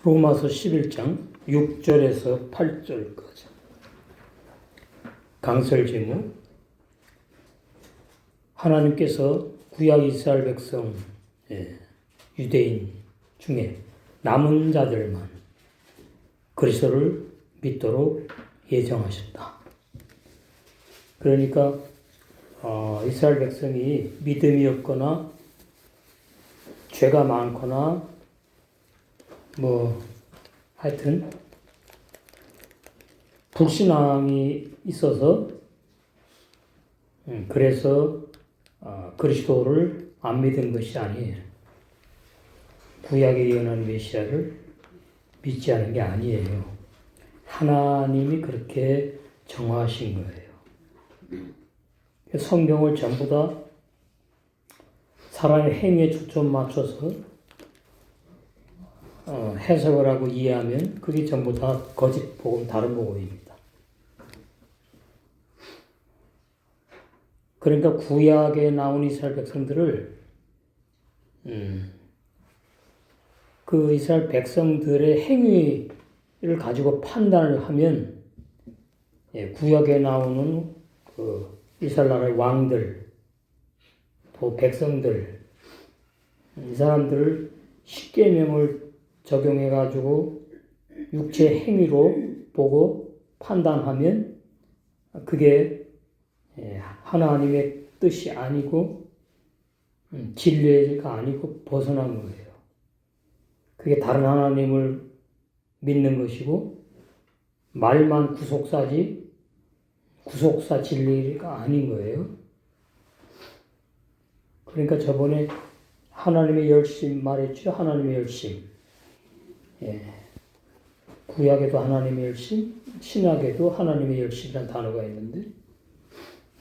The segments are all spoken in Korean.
로마서 11장 6절에서 8절까지 강설제목. 하나님께서 구약 이스라엘 백성 유대인 중에 남은 자들만 그리스도를 믿도록 예정하셨다. 그러니까 이스라엘 백성이 믿음이 없거나 죄가 많거나 하여튼 불신앙이 있어서 그래서 그리스도를 안 믿은 것이 아니에요. 구약에 예언한 메시아를 믿지 않은 게 아니에요. 하나님이 그렇게 정하신 거예요. 성경을 전부 다 사람의 행위에 초점 맞춰서 해석을 하고 이해하면 그게 전부 다 거짓 복음, 다른 복음입니다. 그러니까 구약에 나온 이스라엘 백성들을 그 이스라엘 백성들의 행위를 가지고 판단을 하면 구약에 나오는 그 이스라엘 나라의 왕들, 또 백성들, 이 사람들을 십계명을 적용해가지고 육체 행위로 보고 판단하면 그게 하나님의 뜻이 아니고 진리가 아니고 벗어난 거예요. 그게 다른 하나님을 믿는 것이고 말만 구속사지 구속사 진리가 아닌 거예요. 그러니까 저번에 하나님의 열심 말했죠. 하나님의 열심. 구약에도 하나님의 열심, 신약에도 하나님의 열심이라는 단어가 있는데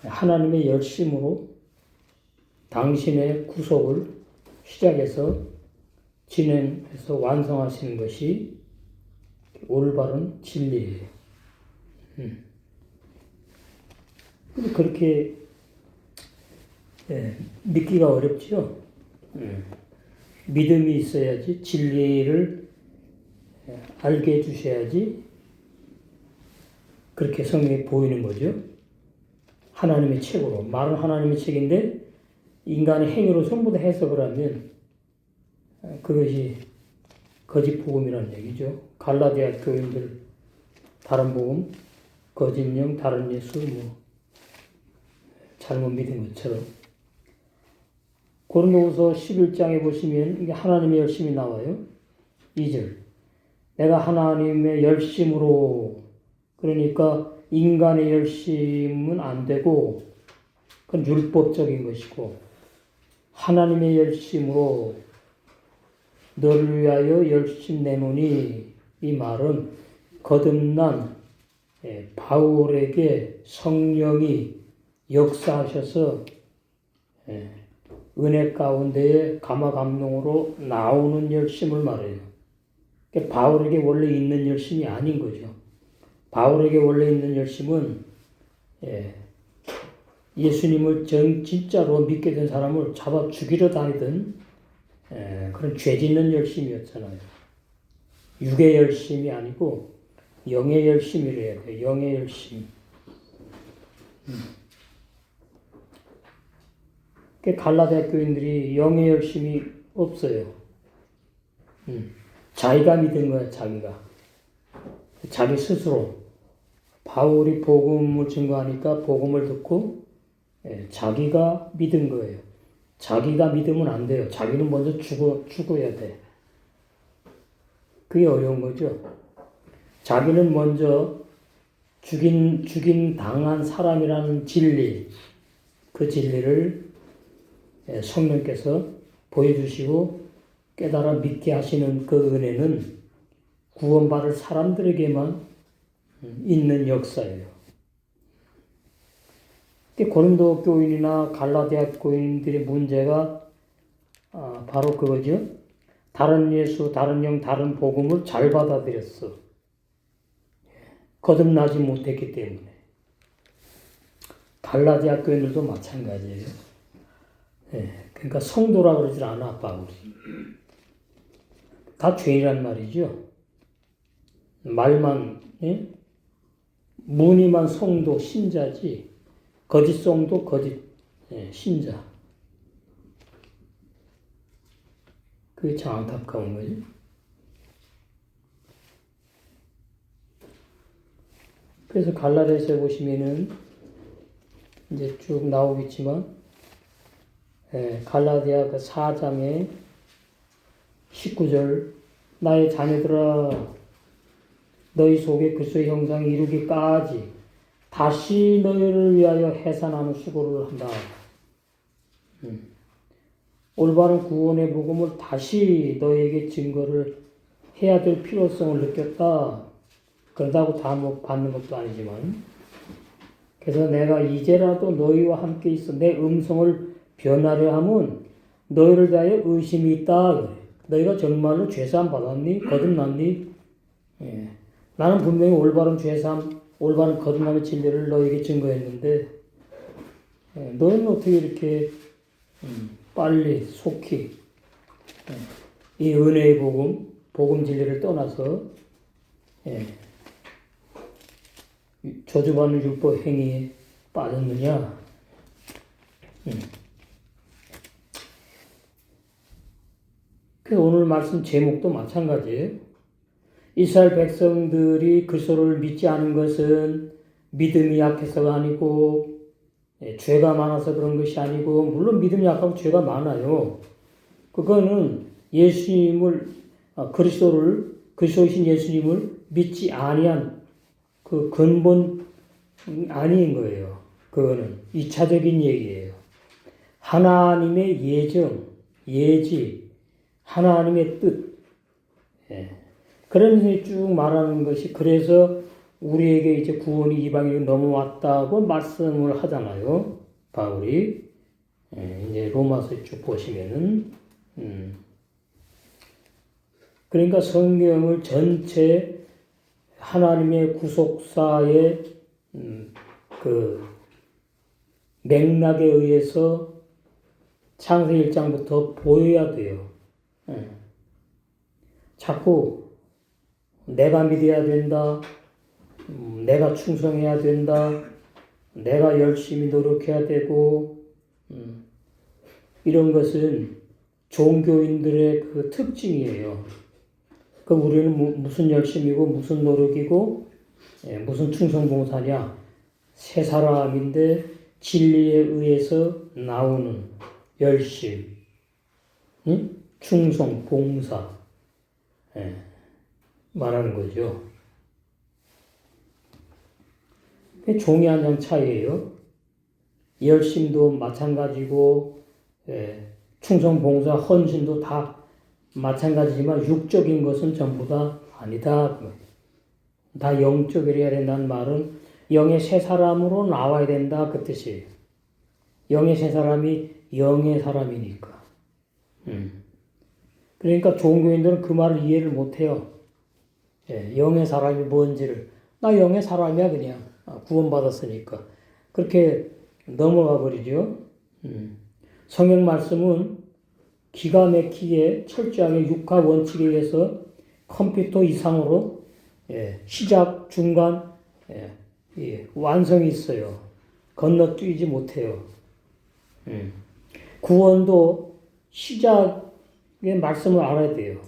하나님의 열심으로 당신의 구속을 시작해서 진행해서 완성하시는 것이 올바른 진리예요. 그렇게 믿기가 어렵죠. 믿음이 있어야지, 진리를 알게 해주셔야지 그렇게 성경에 보이는 거죠. 하나님의 책으로. 말은 하나님의 책인데 인간의 행위로 전부 다 해석을 하면 그것이 거짓 복음이라는 얘기죠. 갈라디아 교인들 다른 복음, 거짓 영, 다른 예수, 잘못 믿은 것처럼. 고린도후서 11장에 보시면 이게 하나님의 열심이 나와요. 2절. 내가 하나님의 열심으로, 그러니까 인간의 열심은 안 되고 그건 율법적인 것이고 하나님의 열심으로 너를 위하여 열심 내노니, 이 말은 거듭난 바울에게 성령이 역사하셔서 은혜 가운데에 감화감동으로 나오는 열심을 말해요. 그러니까 바울에게 원래 있는 열심이 아닌 거죠. 바울에게 원래 있는 열심은 예수님을 진짜로 믿게 된 사람을 잡아 죽이러 다니던 그런 죄 짓는 열심이었잖아요. 육의 열심이 아니고 영의 열심이래야 돼요. 영의 열심. 갈라디아 교인들이 영의 열심이 없어요. 자기가 믿은 거야, 자기가. 자기 스스로. 바울이 복음을 증거하니까 복음을 듣고 자기가 믿은 거예요. 자기가 믿으면 안 돼요. 자기는 먼저 죽어야 돼. 그게 어려운 거죠. 자기는 먼저 죽임 당한 사람이라는 진리, 그 진리를 성령께서 보여주시고 깨달아 믿게 하시는 그 은혜는 구원받을 사람들에게만 있는 역사예요. 고린도 교인이나 갈라디아 교인들의 문제가 바로 그거죠. 다른 예수, 다른 영, 다른 복음을 잘 받아들였어. 거듭나지 못했기 때문에. 갈라디아 교인들도 마찬가지예요. 그러니까 성도라 그러질 않아, 바울이. 다 죄인이란 말이죠. 말만, 예? 무늬만 성도 신자지 거짓 성도 거짓 신자. 그게 참 안타까운 거죠. 그래서 갈라디아서에 보시면은 이제 쭉 나오겠지만 갈라디아 그 4장의 19절 나의 자녀들아 너희 속에 그리스도의 형상이 이루기까지 다시 너희를 위하여 해산하는 수고를 한다. 올바른 구원의 복음을 다시 너희에게 증거를 해야 될 필요성을 느꼈다. 그러다고 다 뭐 받는 것도 아니지만 그래서 내가 이제라도 너희와 함께 있어 내 음성을 변하려 하면 너희를 대하여 의심이 있다. 너희가 정말로 죄사함 받았니? 거듭났니? 나는 분명히 올바른 죄사함, 올바른 거듭남의 진리를 너희에게 증거했는데 너희는 어떻게 이렇게 빨리 속히 이 은혜의 복음 진리를 떠나서 저주받는 율법 행위에 빠졌느냐? 그래서 오늘 말씀 제목도 마찬가지예요. 이스라엘 백성들이 그리스도를 믿지 않은 것은 믿음이 약해서가 아니고 죄가 많아서 그런 것이 아니고 물론 믿음이 약하고 죄가 많아요. 그거는 예수님을 그리스도이신 예수님을 믿지 아니한 그 근본 아닌 거예요. 그거는 2차적인 얘기예요. 하나님의 예정, 예지, 하나님의 뜻. 그런 식으로 쭉 말하는 것이 그래서 우리에게 이제 구원이 이방인에 넘어왔다고 말씀을 하잖아요. 바울이. 이제 로마서 쭉 보시면은 그러니까 성경을 전체 하나님의 구속사의 그 맥락에 의해서 창세기 1장부터 보여야 돼요. 자꾸 내가 믿어야 된다. 내가 충성해야 된다. 내가 열심히 노력해야 되고 이런 것은 종교인들의 그 특징이에요. 그 우리는 무슨 열심이고 무슨 노력이고 무슨 충성봉사냐 새 사람인데 진리에 의해서 나오는 열심, 충성, 봉사 말하는 거죠. 종이 한 장 차이예요. 열심도 마찬가지고 충성, 봉사, 헌신도 다 마찬가지지만 육적인 것은 전부 다 아니다. 다 영적이어야 된다는 말은 영의 새 사람으로 나와야 된다 그 뜻이에요. 영의 새 사람이 영의 사람이니까. 그러니까 종교인들은 그 말을 이해를 못해요. 영의 사람이 뭔지를. 나 영의 사람이야 그냥. 구원받았으니까. 그렇게 넘어가 버리죠. 성경 말씀은 기가 막히게 철저하게 육하 원칙에 의해서 컴퓨터 이상으로 시작, 중간, 완성이 있어요. 건너뛰지 못해요. 구원도 시작의 말씀을 알아야 돼요.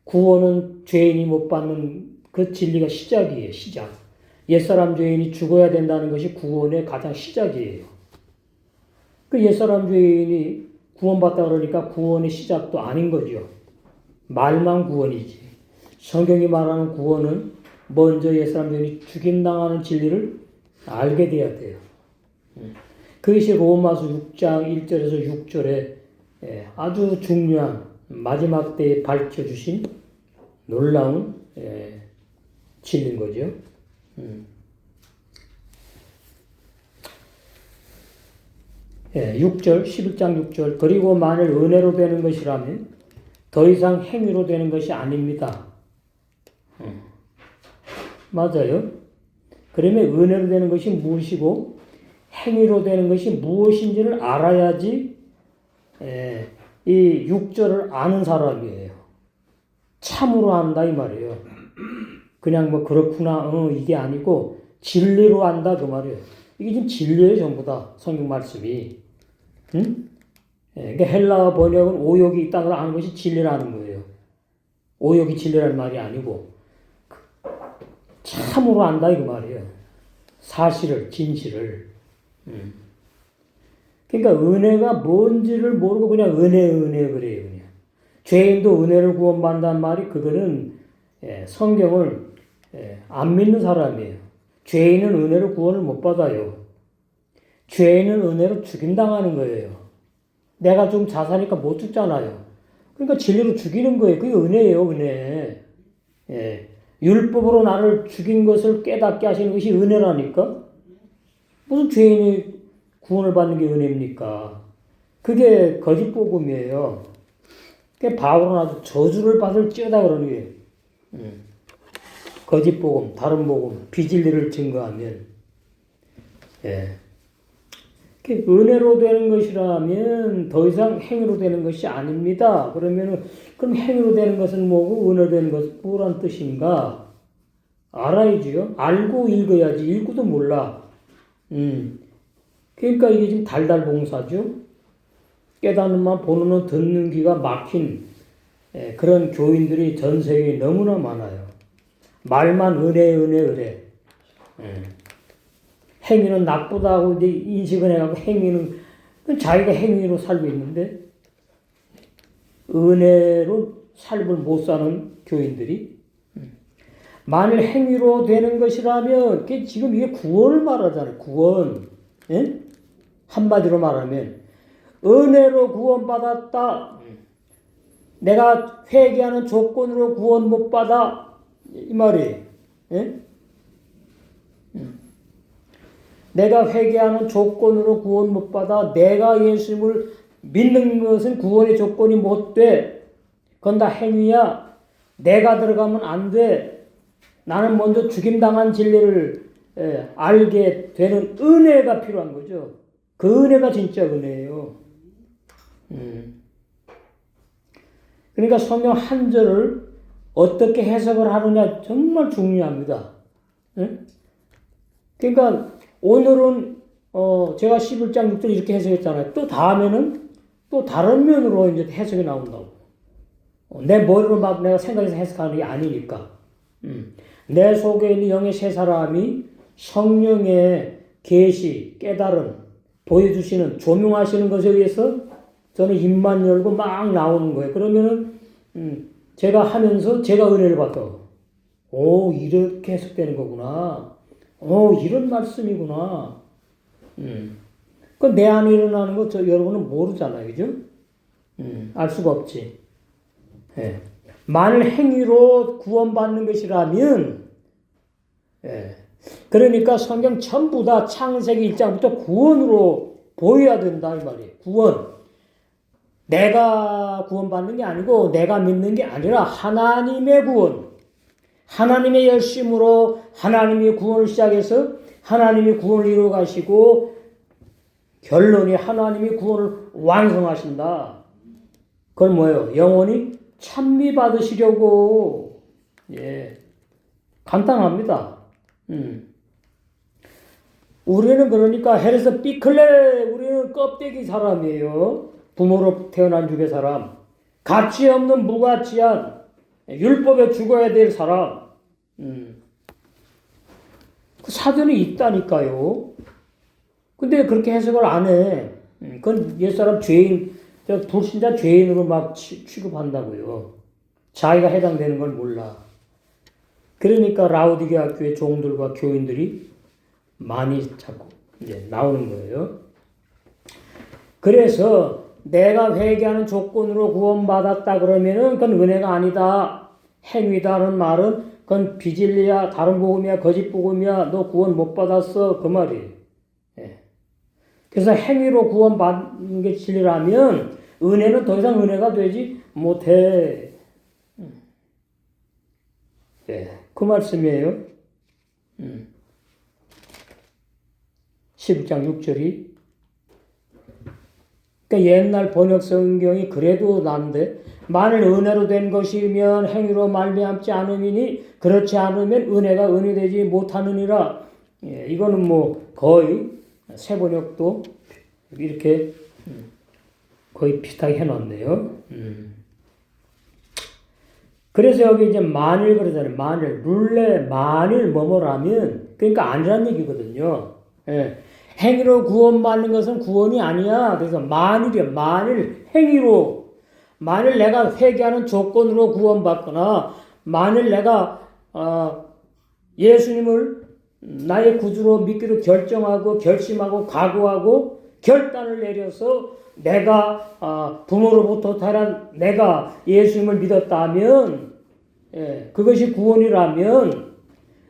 구원은 죄인이 못 받는 그 진리가 시작이에요. 시작. 옛사람 죄인이 죽어야 된다는 것이 구원의 가장 시작이에요. 그 옛사람 죄인이 구원받다 그러니까 구원의 시작도 아닌 거죠. 말만 구원이지. 성경이 말하는 구원은 먼저 옛사람 죄인이 죽임당하는 진리를 알게 돼야 돼요. 그것이 로마서 6장 1절에서 6절에 아주 중요한 마지막 때에 밝혀주신 놀라운 진리인 거죠. 6절, 11장 6절. 그리고 만일 은혜로 되는 것이라면 더 이상 행위로 되는 것이 아닙니다. 맞아요. 그러면 은혜로 되는 것이 무엇이고 행위로 되는 것이 무엇인지를 알아야지 이 6절을 아는 사람이에요. 참으로 안다 이 말이에요. 그냥 뭐 그렇구나 이게 아니고 진리로 안다 그 말이에요. 이게 지금 진리예요 전부 다 성경 말씀이. 응? 예, 그러니까 헬라어 번역은 오욕이 있다는 걸 아는 것이 진리라는 거예요. 오욕이 진리라는 말이 아니고 참으로 안다 이거 말이에요. 사실을 진실을. 그러니까 은혜가 뭔지를 모르고 그냥 은혜 그래요. 그냥. 죄인도 은혜를 구원받는다는 말이 그거는 성경을 안 믿는 사람이에요. 죄인은 은혜로 구원을 못 받아요. 죄인은 은혜로 죽임당하는 거예요. 내가 좀 자사니까 못 죽잖아요. 그러니까 진리로 죽이는 거예요. 그게 은혜예요, 은혜. 율법으로 나를 죽인 것을 깨닫게 하시는 것이 은혜라니까? 무슨 죄인이 구원을 받는 게 은혜입니까? 그게 거짓 복음이에요. 그게 바울은 아주 저주를 받을지어다 그러는 게 거짓 복음, 다른 복음, 비진리를 증거하면 은혜로 되는 것이라면 더 이상 행위로 되는 것이 아닙니다. 그러면은 그럼 행위로 되는 것은 뭐고 은혜로 되는 것은 뭐란 뜻인가? 알아야지요. 알고 읽어야지. 읽고도 몰라. 그러니까 이게 지금 달달봉사죠. 깨닫는 만 보는 눈 듣는 귀가 막힌 그런 교인들이 전 세계에 너무나 많아요. 말만 은혜. 행위는 나쁘다고 이제 인식을 해가지고 행위는 자기가 행위로 살고 있는데 은혜로 삶을 못 사는 교인들이 만일 행위로 되는 것이라면 지금 이게 구원을 말하잖아요. 구원. 한마디로 말하면 은혜로 구원받았다. 내가 회개하는 조건으로 구원 못 받아. 이 말이에요. 내가 회개하는 조건으로 구원 못 받아. 내가 예수님을 믿는 것은 구원의 조건이 못 돼. 그건 다 행위야. 내가 들어가면 안 돼. 나는 먼저 죽임당한 진리를 알게 되는 은혜가 필요한 거죠. 그 은혜가 진짜 은혜예요. 그러니까 성경 한 절을 어떻게 해석을 하느냐 정말 중요합니다. 그러니까 오늘은 제가 11장 6절 이렇게 해석했잖아요. 또 다음에는 또 다른 면으로 이제 해석이 나온다고. 내 머리로 막 내가 생각해서 해석하는 게 아니니까. 내 속에 있는 영의 세 사람이 성령의 계시, 깨달음 보여주시는 조명하시는 것에 의해서 저는 입만 열고 막 나오는 거예요. 그러면은 제가 하면서 제가 은혜를 받아. 오, 이렇게 해석되는 거구나. 오, 이런 말씀이구나. 그 내 안에 일어나는 거 여러분은 모르잖아요. 그죠? 알 수가 없지. 만일 행위로 구원받는 것이라면, 그러니까 성경 전부 다 창세기 1장부터 구원으로 보여야 된다, 이 말이에요. 구원. 내가 구원받는 게 아니고, 내가 믿는 게 아니라 하나님의 구원. 하나님의 열심으로 하나님이 구원을 시작해서 하나님이 구원을 이루어 가시고, 결론이 하나님이 구원을 완성하신다. 그건 뭐예요? 영원히 찬미 받으시려고. 간단합니다. 우리는 그러니까 헬에서 삐클레, 우리는 껍데기 사람이에요. 부모로 태어난 죽의 사람. 가치 없는 무가치한 율법에 죽어야 될 사람. 그 사전에 있다니까요. 근데 그렇게 해석을 안 해. 그건 옛사람 죄인, 불신자 죄인으로 막 취급한다고요. 자기가 해당되는 걸 몰라. 그러니까 라오디게아 교회 종들과 교인들이 많이 자꾸 이제 나오는 거예요. 그래서 내가 회개하는 조건으로 구원받았다 그러면은 그건 은혜가 아니다. 행위다는 말은 그건 비진리야, 다른 복음이야, 거짓 복음이야, 너 구원 못 받았어. 그 말이에요. 그래서 행위로 구원받는 게 진리라면 은혜는 더 이상 은혜가 되지 못해. 그 말씀이에요. 11장 6절이. 그러니까 옛날 번역 성경이 그래도 난데 만일 은혜로 된 것이면 행위로 말미암지 않음이니 그렇지 않으면 은혜가 은혜되지 못하느니라. 예, 이거는 뭐 거의 세번역도 이렇게 거의 비슷하게 해놨네요. 그래서 여기 이제 만일 그러잖아요. 만일 룰레 만일 뭐뭐라면 그러니까 아니란 얘기거든요. 예. 행위로 구원받는 것은 구원이 아니야. 그래서 만일이야. 만일 행위로 만일 내가 회개하는 조건으로 구원받거나 만일 내가 예수님을 나의 구주로 믿기로 결정하고 결심하고 각오하고 결단을 내려서 내가 부모로부터 태어난 내가 예수님을 믿었다면 그것이 구원이라면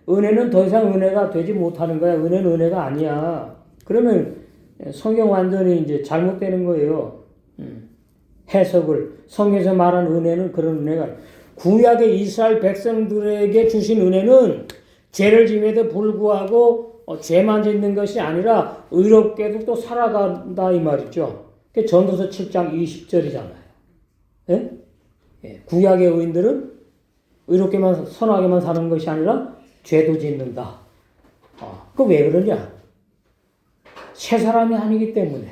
은혜는 더 이상 은혜가 되지 못하는 거야. 은혜는 은혜가 아니야. 그러면 성경 완전히 이제 잘못되는 거예요. 해석을 성경에서 말한 은혜는 그런 은혜가 구약의 이스라엘 백성들에게 주신 은혜는 죄를 지음에도 불구하고 죄만 짓는 것이 아니라 의롭게도 또 살아간다 이 말이죠. 그게 전도서 7장 20절이잖아요. 예? 예. 구약의 의인들은 의롭게만 선하게만 사는 것이 아니라 죄도 짓는다. 그 왜 그러냐? 새 사람이 아니기 때문에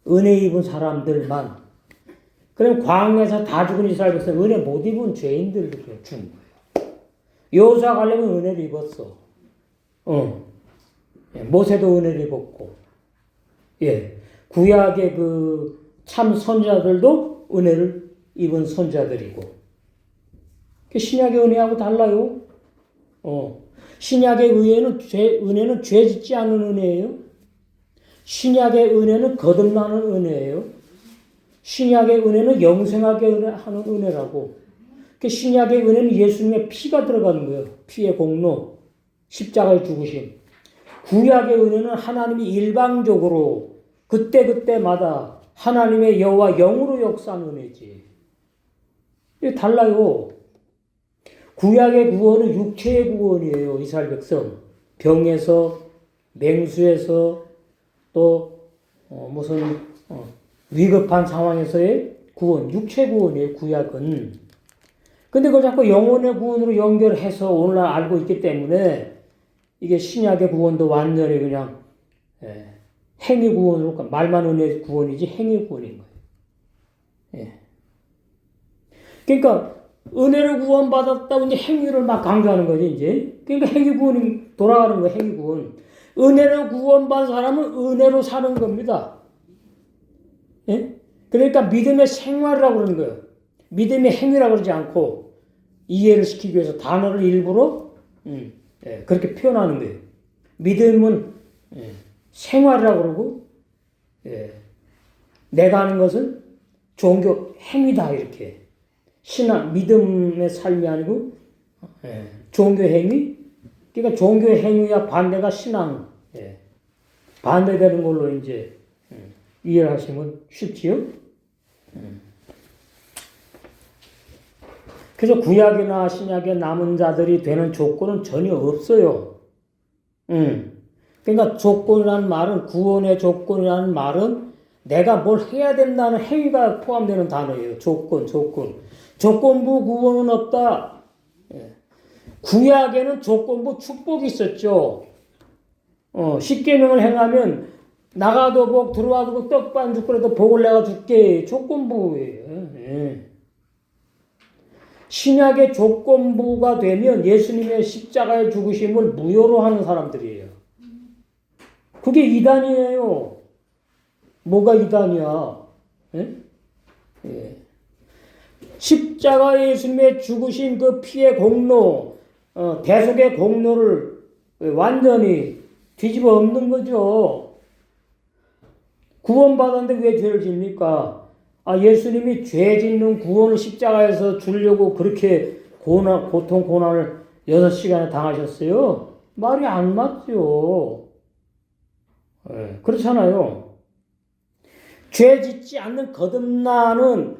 은혜 입은 사람들만. 그럼 광야에서 다 죽은 이스라엘 백성 은혜 못 입은 죄인들 준 거예요. 여호수아 가려면 은혜를 입었어. 예, 모세도 은혜를 입었고, 예, 구약의 그 참 선자들도 은혜를 입은 선자들이고, 신약의 은혜하고 달라요. 신약의 은혜는 죄 짓지 않는 은혜예요. 신약의 은혜는 거듭나는 은혜예요. 신약의 은혜는 영생하게 하는 은혜라고. 신약의 은혜는 예수님의 피가 들어가는 거예요. 피의 공로, 십자가의 죽으심. 구약의 은혜는 하나님이 일방적으로 그때그때마다 하나님의 여호와 영으로 역사하는 은혜지. 이게 달라요. 구약의 구원은 육체의 구원이에요. 이스라엘 백성. 병에서, 맹수에서, 또 무슨 위급한 상황에서의 구원, 육체 구원이에요. 구약은. 근데 그걸 자꾸 영혼의 구원으로 연결해서 오늘날 알고 있기 때문에 이게 신약의 구원도 완전히 그냥 행위 구원으로, 말만 은혜 구원이지 행위 구원인 거예요. 예. 그러니까 은혜를 구원받았다고 이제 행위를 막 강조하는 거지, 이제. 그러니까 행위 구원이 돌아가는 거예요, 행위 구원. 은혜를 구원받은 사람은 은혜로 사는 겁니다. 예? 그러니까 믿음의 생활이라고 그러는 거예요. 믿음의 행위라고 그러지 않고 이해를 시키기 위해서 단어를 일부러 그렇게 표현하는 거예요. 믿음은 생활이라고 그러고 내가 하는 것은 종교 행위다 이렇게. 신앙, 믿음의 삶이 아니고 종교 행위? 그러니까 종교 행위와 반대가 신앙. 반대되는 걸로 이제 이해를 하시면 쉽지요? 그래서 구약이나 신약의 남은 자들이 되는 조건은 전혀 없어요. 그러니까 조건이라는 말은, 구원의 조건이라는 말은 내가 뭘 해야 된다는 행위가 포함되는 단어예요. 조건. 조건부 구원은 없다. 구약에는 조건부 축복이 있었죠. 십계명을 행하면 나가도 복, 들어와도 복, 떡반 죽 그래도 복을 내가 줄게. 조건부예요. 신약의 조건부가 되면 예수님의 십자가의 죽으심을 무효로 하는 사람들이에요. 그게 이단이에요. 뭐가 이단이야? 십자가 예수님의 죽으신 그 피의 공로, 대속의 공로를 완전히 뒤집어 엎는 거죠. 구원받았는데 왜 죄를 집니까? 예수님이 죄 짓는 구원을 십자가에서 주려고 그렇게 고통, 고난을 6시간에 당하셨어요? 말이 안 맞죠. 그렇잖아요. 죄 짓지 않는 거듭나는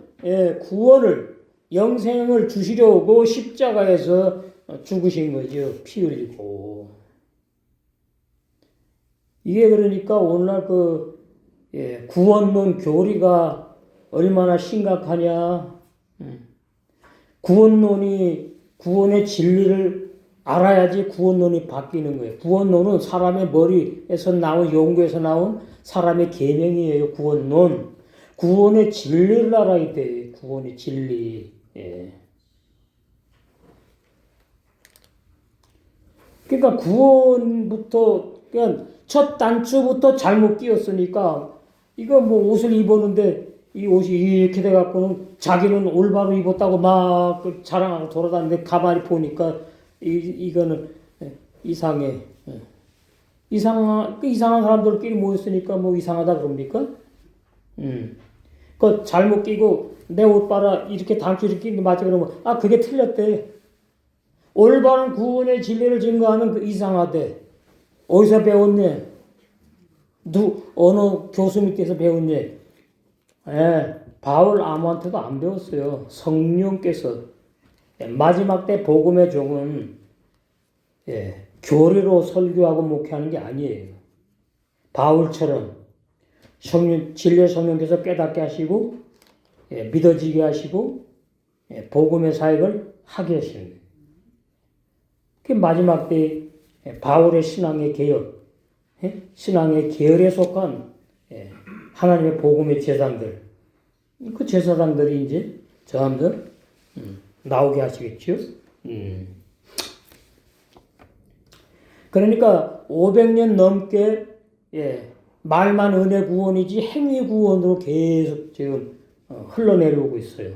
구원을, 영생을 주시려고 십자가에서 죽으신 거죠. 피 흘리고. 이게 그러니까 오늘날 구원론 교리가 얼마나 심각하냐. 구원의 진리를 알아야지 구원론이 바뀌는 거예요. 구원론은 사람의 머리에서 나온, 연구에서 나온 사람의 계명이에요. 구원론. 구원의 진리를 알아야 돼요. 구원의 진리. 예. 그러니까 구원부터, 그냥 첫 단추부터 잘못 끼웠으니까, 이거 뭐 옷을 입었는데, 이 옷이 이렇게 돼갖고는 자기는 올바로 입었다고 막 자랑하고 돌아다니는데 가만히 보니까 이거는 이상해. 이상한 사람들끼리 모였으니까 뭐 이상하다 그럽니까? 그 잘못 끼고 내 옷 봐라 이렇게 단추 이렇게 끼는 게 맞지 그러면 그게 틀렸대. 올바른 구원의 진리를 증거하면 그 이상하대. 어디서 배웠네? 어느 교수 밑에서 배웠네? 바울 아무한테도 안 배웠어요. 성령께서. 마지막 때 복음의 종은 교리로 설교하고 목회하는 게 아니에요. 바울처럼 진리의 성령께서 깨닫게 하시고 믿어지게 하시고 복음의 사역을 하게 하시는 거예요. 그 마지막 때 바울의 신앙의 개혁, 신앙의 계열에 속한 하나님의 복음의 제사장들, 그 제사장들이 이제 저함들 나오게 하시겠죠. 그러니까 500년 넘게 말만 은혜 구원이지 행위 구원으로 계속 지금 흘러내려오고 있어요.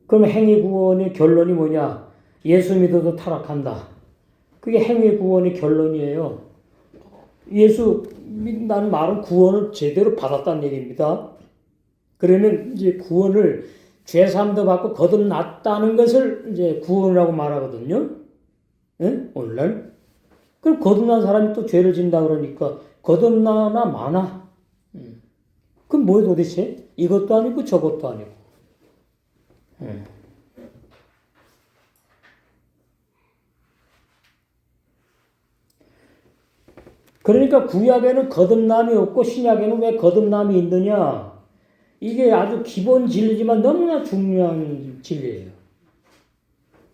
그럼 행위 구원의 결론이 뭐냐? 예수 믿어도 타락한다. 그게 행위 구원의 결론이에요. 예수 믿는다는 말은 구원을 제대로 받았다는 얘기입니다. 그러면 이제 구원을 죄사함도 받고 거듭났다는 것을 이제 구원이라고 말하거든요. 오늘날. 그럼 거듭난 사람이 또 죄를 진다 그러니까 거듭나나 마나. 그럼 뭐예요 도대체? 이것도 아니고 저것도 아니고. 그러니까 구약에는 거듭남이 없고 신약에는 왜 거듭남이 있느냐? 이게 아주 기본 진리지만 너무나 중요한 진리예요.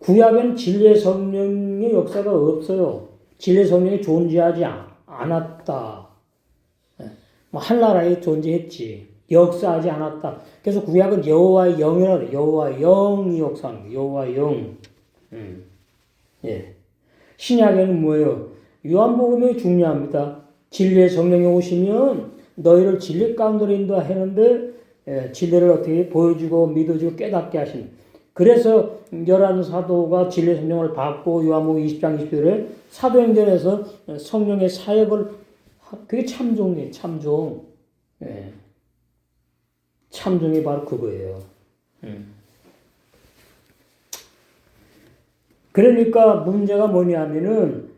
구약에는 진리의 성령의 역사가 없어요. 진리의 성령이 존재하지 않았다. 뭐 한나라에 존재했지. 역사하지 않았다. 그래서 구약은 여호와의 영이라고 해요. 여호와의 영이 역사하는 거예요. 여호와의 영. 신약에는 뭐예요? 요한복음이 중요합니다. 진리의 성령이 오시면 너희를 진리 가운데로 인도하는데 진리를 어떻게 보여주고 믿어주고 깨닫게 하시는. 그래서 열한 사도가 진리의 성령을 받고 요한복음 20장 20절에 사도행전에서 성령의 사역을 그게 참종이에요. 참종. 참종이 바로 그거예요. 그러니까 문제가 뭐냐면은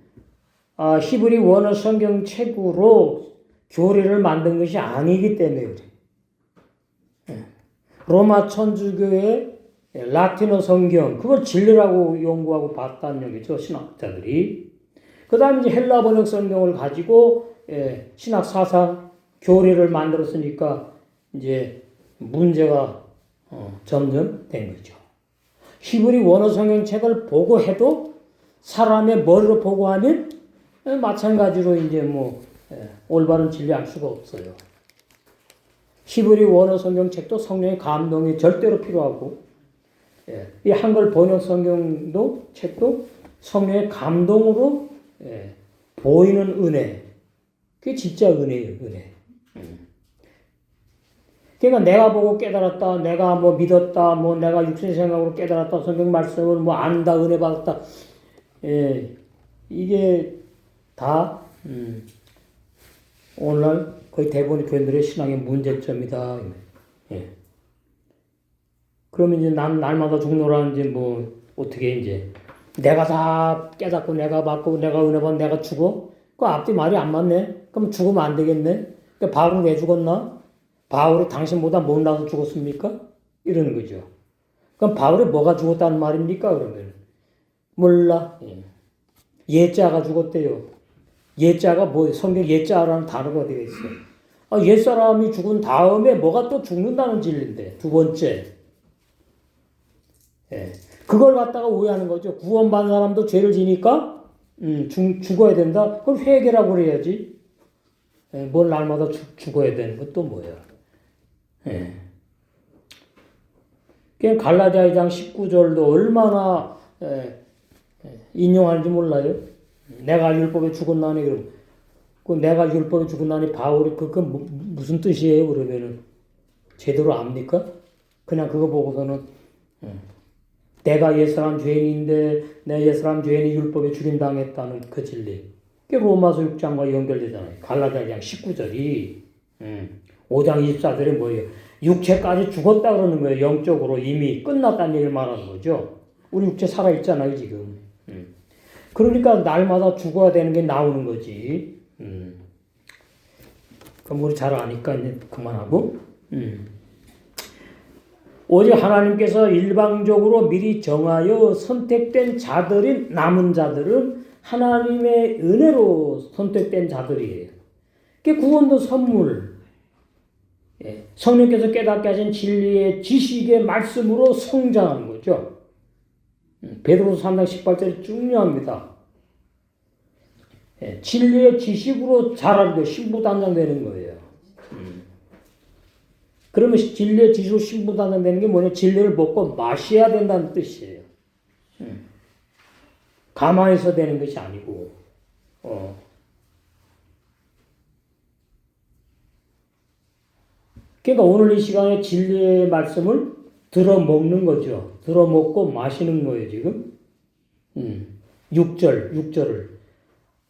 히브리 원어 성경책으로 교리를 만든 것이 아니기 때문에 그래. 로마 천주교의 라틴어 성경 그걸 진리라고 연구하고 봤다는 얘기죠. 신학자들이. 그 다음에 이제 헬라 번역 성경을 가지고 신학 사상 교리를 만들었으니까 이제 문제가 점점 된 거죠. 히브리 원어 성경책을 보고 해도 사람의 머리로 보고 하면 마찬가지로 이제 뭐 올바른 진리 알 수가 없어요. 히브리 원어 성경책도 성령의 감동이 절대로 필요하고 이 한글 번역 성경도 책도 성령의 감동으로 보이는 은혜. 그게 진짜 은혜예요, 은혜. 그러니까 내가 보고 깨달았다, 내가 뭐 믿었다, 뭐 내가 육신의 생각으로 깨달았다, 성경 말씀을 뭐 안다, 은혜 받았다. 이게 다 오늘날 거의 대부분의 교인들의 신앙의 문제점이다. 그러면 이제 날마다 죽노라는 이제 뭐 어떻게 이제 내가 다 깨닫고 내가 받고 내가 은혜 받고 내가 죽어? 그 앞뒤 말이 안 맞네. 그럼 죽으면 안 되겠네. 그러니까 바울은 왜 죽었나? 바울이 당신보다 못나서 죽었습니까? 이러는 거죠. 그럼 바울이 뭐가 죽었다는 말입니까? 그러면 몰라. 예자가 죽었대요. 예자가 뭐 성경 예자라는 단어가 되어 있어요. 옛사람이 죽은 다음에 뭐가 또 죽는다는 진리인데, 두 번째. 예. 그걸 갖다가 오해하는 거죠. 구원받은 사람도 죄를 지니까, 죽어야 된다? 그럼 회개라고 그래야지. 예. 뭘 날마다 죽어야 되는 것도 뭐야. 예. 그냥 갈라디아 2장 19절도 얼마나, 인용하는지 몰라요. 내가 율법에 죽었나니, 그럼. 그 내가 율법에 죽었나니 바울이 그건 무슨 뜻이에요? 그러면은 제대로 압니까? 그냥 그거 보고서는 내가 옛사람 죄인인데 내 옛사람 죄인이 율법에 죽임당했다는 그 진리. 그게 로마서 6장과 연결되잖아요. 갈라디아 2장 19절이 5장 24절에 뭐예요? 육체까지 죽었다 그러는 거예요. 영적으로 이미 끝났다는 얘기를 말하는 거죠. 우리 육체 살아있잖아요 지금. 그러니까 날마다 죽어야 되는 게 나오는 거지. 그럼 우리 잘 아니까 이제 그만하고. 오직 하나님께서 일방적으로 미리 정하여 선택된 자들인 남은 자들은 하나님의 은혜로 선택된 자들이에요. 그게 구원도 선물. 성령께서 깨닫게 하신 진리의 지식의 말씀으로 성장하는 거죠. 베드로서 3장 18절이 중요합니다. 진리의 지식으로 자라는 거, 신부단장되는 거예요. 그러면 진리의 지식으로 신부단장되는 게 뭐냐? 진리를 먹고 마셔야 된다는 뜻이에요. 가만히서 되는 것이 아니고, 그러니까 오늘 이 시간에 진리의 말씀을 들어 먹는 거죠. 들어 먹고 마시는 거예요, 지금. 6절을.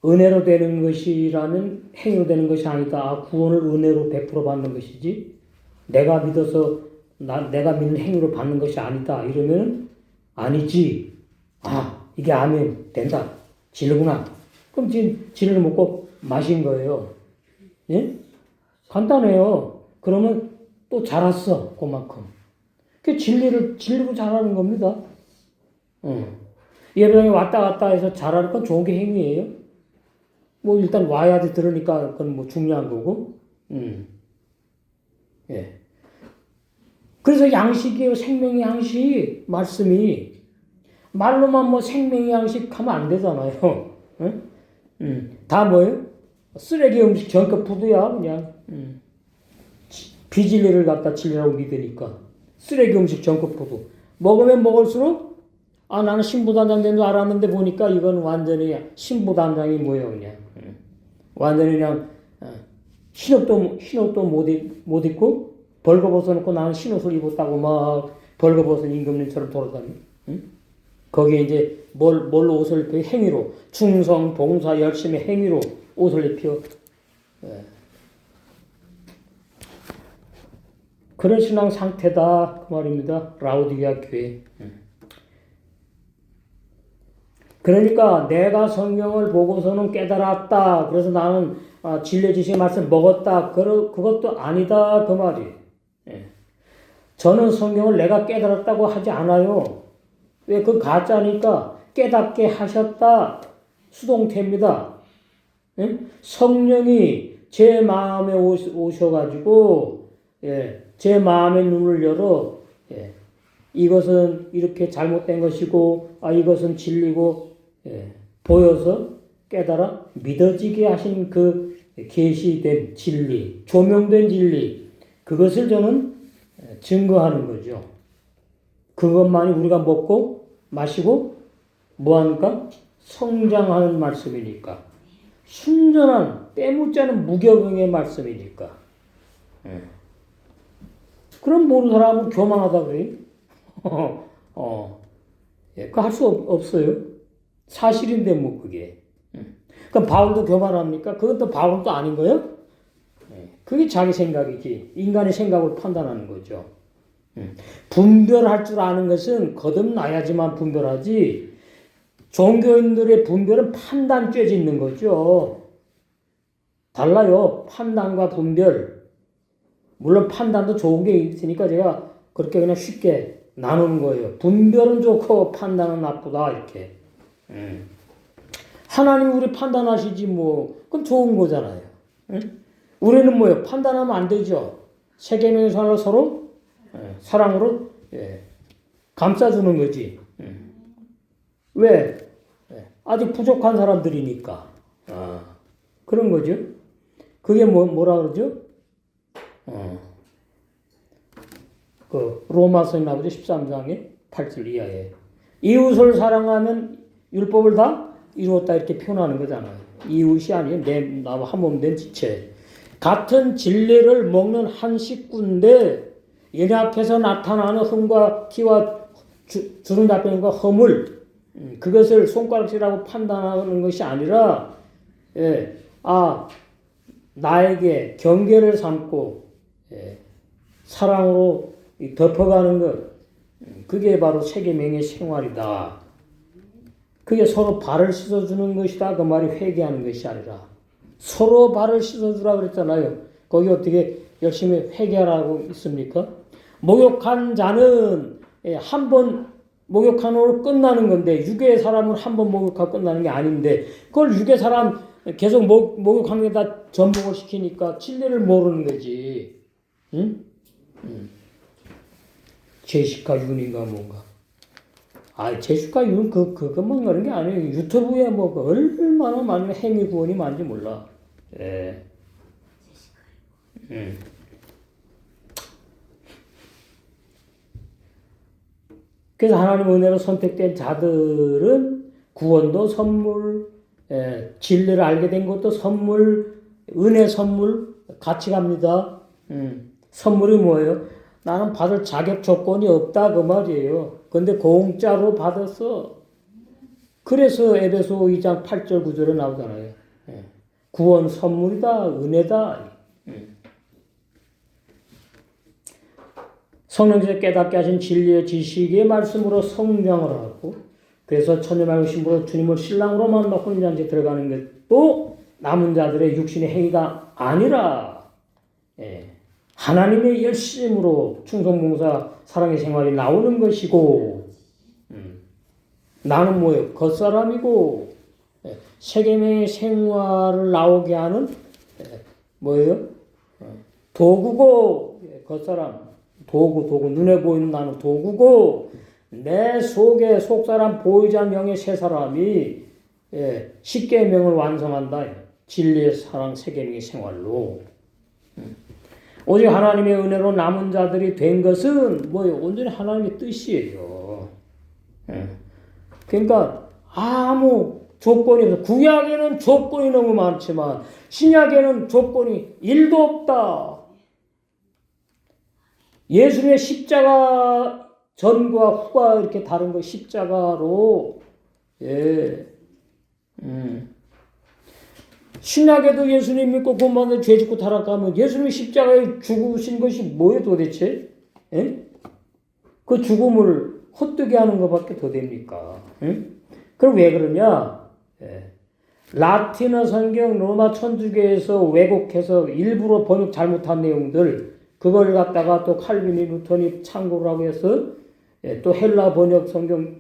은혜로 되는 것이라면 행위로 되는 것이 아니다. 구원을 은혜로 100% 받는 것이지. 내가 믿어서 내가 믿는 행위로 받는 것이 아니다. 이러면 아니지. 이게 아멘 된다. 진리구나. 그럼 진리를 먹고 마신 거예요. 예? 간단해요. 그러면 또 자랐어. 그만큼. 그 진리로 자라는 겁니다. 예배당에 왔다 갔다 해서 자라는 건 좋은 게 행위예요. 뭐 일단 와야지 들으니까 그건 뭐 중요한 거고. 예. 그래서 양식이에요. 생명의 양식. 말씀이. 말로만 뭐 생명의 양식 하면 안 되잖아요. 다 뭐예요? 쓰레기 음식 정크 푸드야, 그냥. 비진리를 갖다 진리라고 믿으니까. 쓰레기 음식 정크 푸드. 먹으면 먹을수록 나는 신부단장 된 줄 알았는데 보니까 이건 완전히 신부단장이 뭐예요, 그냥. 완전히 그냥 흰옷도 못 입고 벌거벗어 놓고 나는 흰옷을 입었다고 막 벌거벗은 임금님처럼 돌아다니. 거기에 이제 뭘로 옷을 입혀? 행위로. 충성, 봉사, 열심히 행위로 옷을 입혀. 그런 신앙 상태다 그 말입니다. 라오디게아 교회. 그러니까 내가 성경을 보고서는 깨달았다. 그래서 나는 진리의 지식의 말씀 먹었다. 그것도 아니다 그 말이에요. 저는 성경을 내가 깨달았다고 하지 않아요. 왜? 그 가짜니까 깨닫게 하셨다. 수동태입니다. 성령이 제 마음에 오셔가지고 제 마음의 눈을 열어 이것은 이렇게 잘못된 것이고 이것은 진리고 보여서 깨달아 믿어지게 하신 그 계시된 진리, 조명된 진리, 그것을 저는 증거하는 거죠. 그것만이 우리가 먹고 마시고 뭐하니까? 성장하는 말씀이니까. 순전한 때묻지 않은 무교병의 말씀이니까. 그럼 모르는 사람은 교만하다 그래요? 그거 할 수 없어요. 사실인데 뭐 그게. 그럼 바울도 교만합니까? 그건 또 바울도 아닌 거예요? 그게 자기 생각이지. 인간의 생각으로 판단하는 거죠. 분별할 줄 아는 것은 거듭나야지만 분별하지. 종교인들의 분별은 판단죄 짓는 거죠. 달라요. 판단과 분별. 물론 판단도 좋은 게 있으니까 제가 그렇게 그냥 쉽게 나누는 거예요. 분별은 좋고 판단은 나쁘다 이렇게. 하나님 우리 판단하시지 뭐. 그럼 좋은 거잖아요. 우리는 뭐예요? 판단하면 안 되죠. 세계명의 생활로 서로 사랑으로 감싸주는 거지. 왜? 아직 부족한 사람들이니까. 그런 거죠. 그게 뭐라 그러죠? 그 로마서에 나오죠. 13장에 8절 이하에. 이웃을 사랑하면 율법을 다 이루었다 이렇게 표현하는 거잖아요. 이웃이 아니에요. 나와 한 몸 된 지체. 같은 진리를 먹는 한 식구인데 연약해서 나타나는 흠과 티와 주름 잡히는과 허물 그것을 손가락질하고 판단하는 것이 아니라 나에게 경계를 삼고 사랑으로 덮어가는 것 그게 바로 세계명의 생활이다. 그게 서로 발을 씻어주는 것이다. 그 말이 회개하는 것이 아니라 서로 발을 씻어주라 그랬잖아요. 거기 어떻게 열심히 회개하라고 있습니까? 목욕한 자는 한 번 목욕한으로 끝나는 건데 육의 사람은 한 번 목욕하고 끝나는 게 아닌데 그걸 육의 사람 계속 목욕하는 게 다 전복을 시키니까 진리를 모르는 거지. 응? 제시카 윤인가 뭔가. 제시카 윤 그것만 그런 게 아니에요. 유튜브에 뭐 얼마나 많은 행위 구원이 많은지 몰라. 그래서 하나님 은혜로 선택된 자들은 구원도 선물, 진리를 알게 된 것도 선물, 은혜 선물 같이 갑니다. 선물이 뭐예요? 나는 받을 자격 조건이 없다 그 말이에요. 근데 공짜로 받았어. 그래서 에베소 2장 8절 9절에 나오잖아요. 구원 선물이다, 은혜다. 성령께서 깨닫게 하신 진리의 지식의 말씀으로 성장을 하고 그래서 천년만고 신부로 주님을 신랑으로 만나 혼인잔치에 들어가는 것도 남은 자들의 육신의 행위가 아니라 하나님의 열심으로 충성봉사 사랑의 생활이 나오는 것이고 나는 뭐예요? 겉사람이고 세계명의 생활을 나오게 하는 뭐예요? 도구고 겉사람 도구 눈에 보이는 나는 도구고 내 속에 속사람 보이지 않는 영의 새 사람이 십계명을 완성한다. 진리의 사랑 세계명의 생활로 오직 하나님의 은혜로 남은 자들이 된 것은 뭐예요? 온전히 하나님의 뜻이에요. 그러니까 아무 조건이 없어. 구약에는 조건이 너무 많지만 신약에는 조건이 1도 없다. 예수님의 십자가 전과 후가 이렇게 다른 거 십자가로 신약에도 예수님 믿고 구원받는 죄 짓고 타락하면 예수님이 십자가에 죽으신 것이 뭐예요 도대체? 그 죽음을 헛되게 하는 것밖에 더 됩니까? 그럼 왜 그러냐? 라틴어 성경 로마 천주교에서 왜곡해서 일부러 번역 잘못한 내용들 그걸 갖다가 또 칼빈이 루턴이 참고를 하고 해서 또 헬라 번역 성경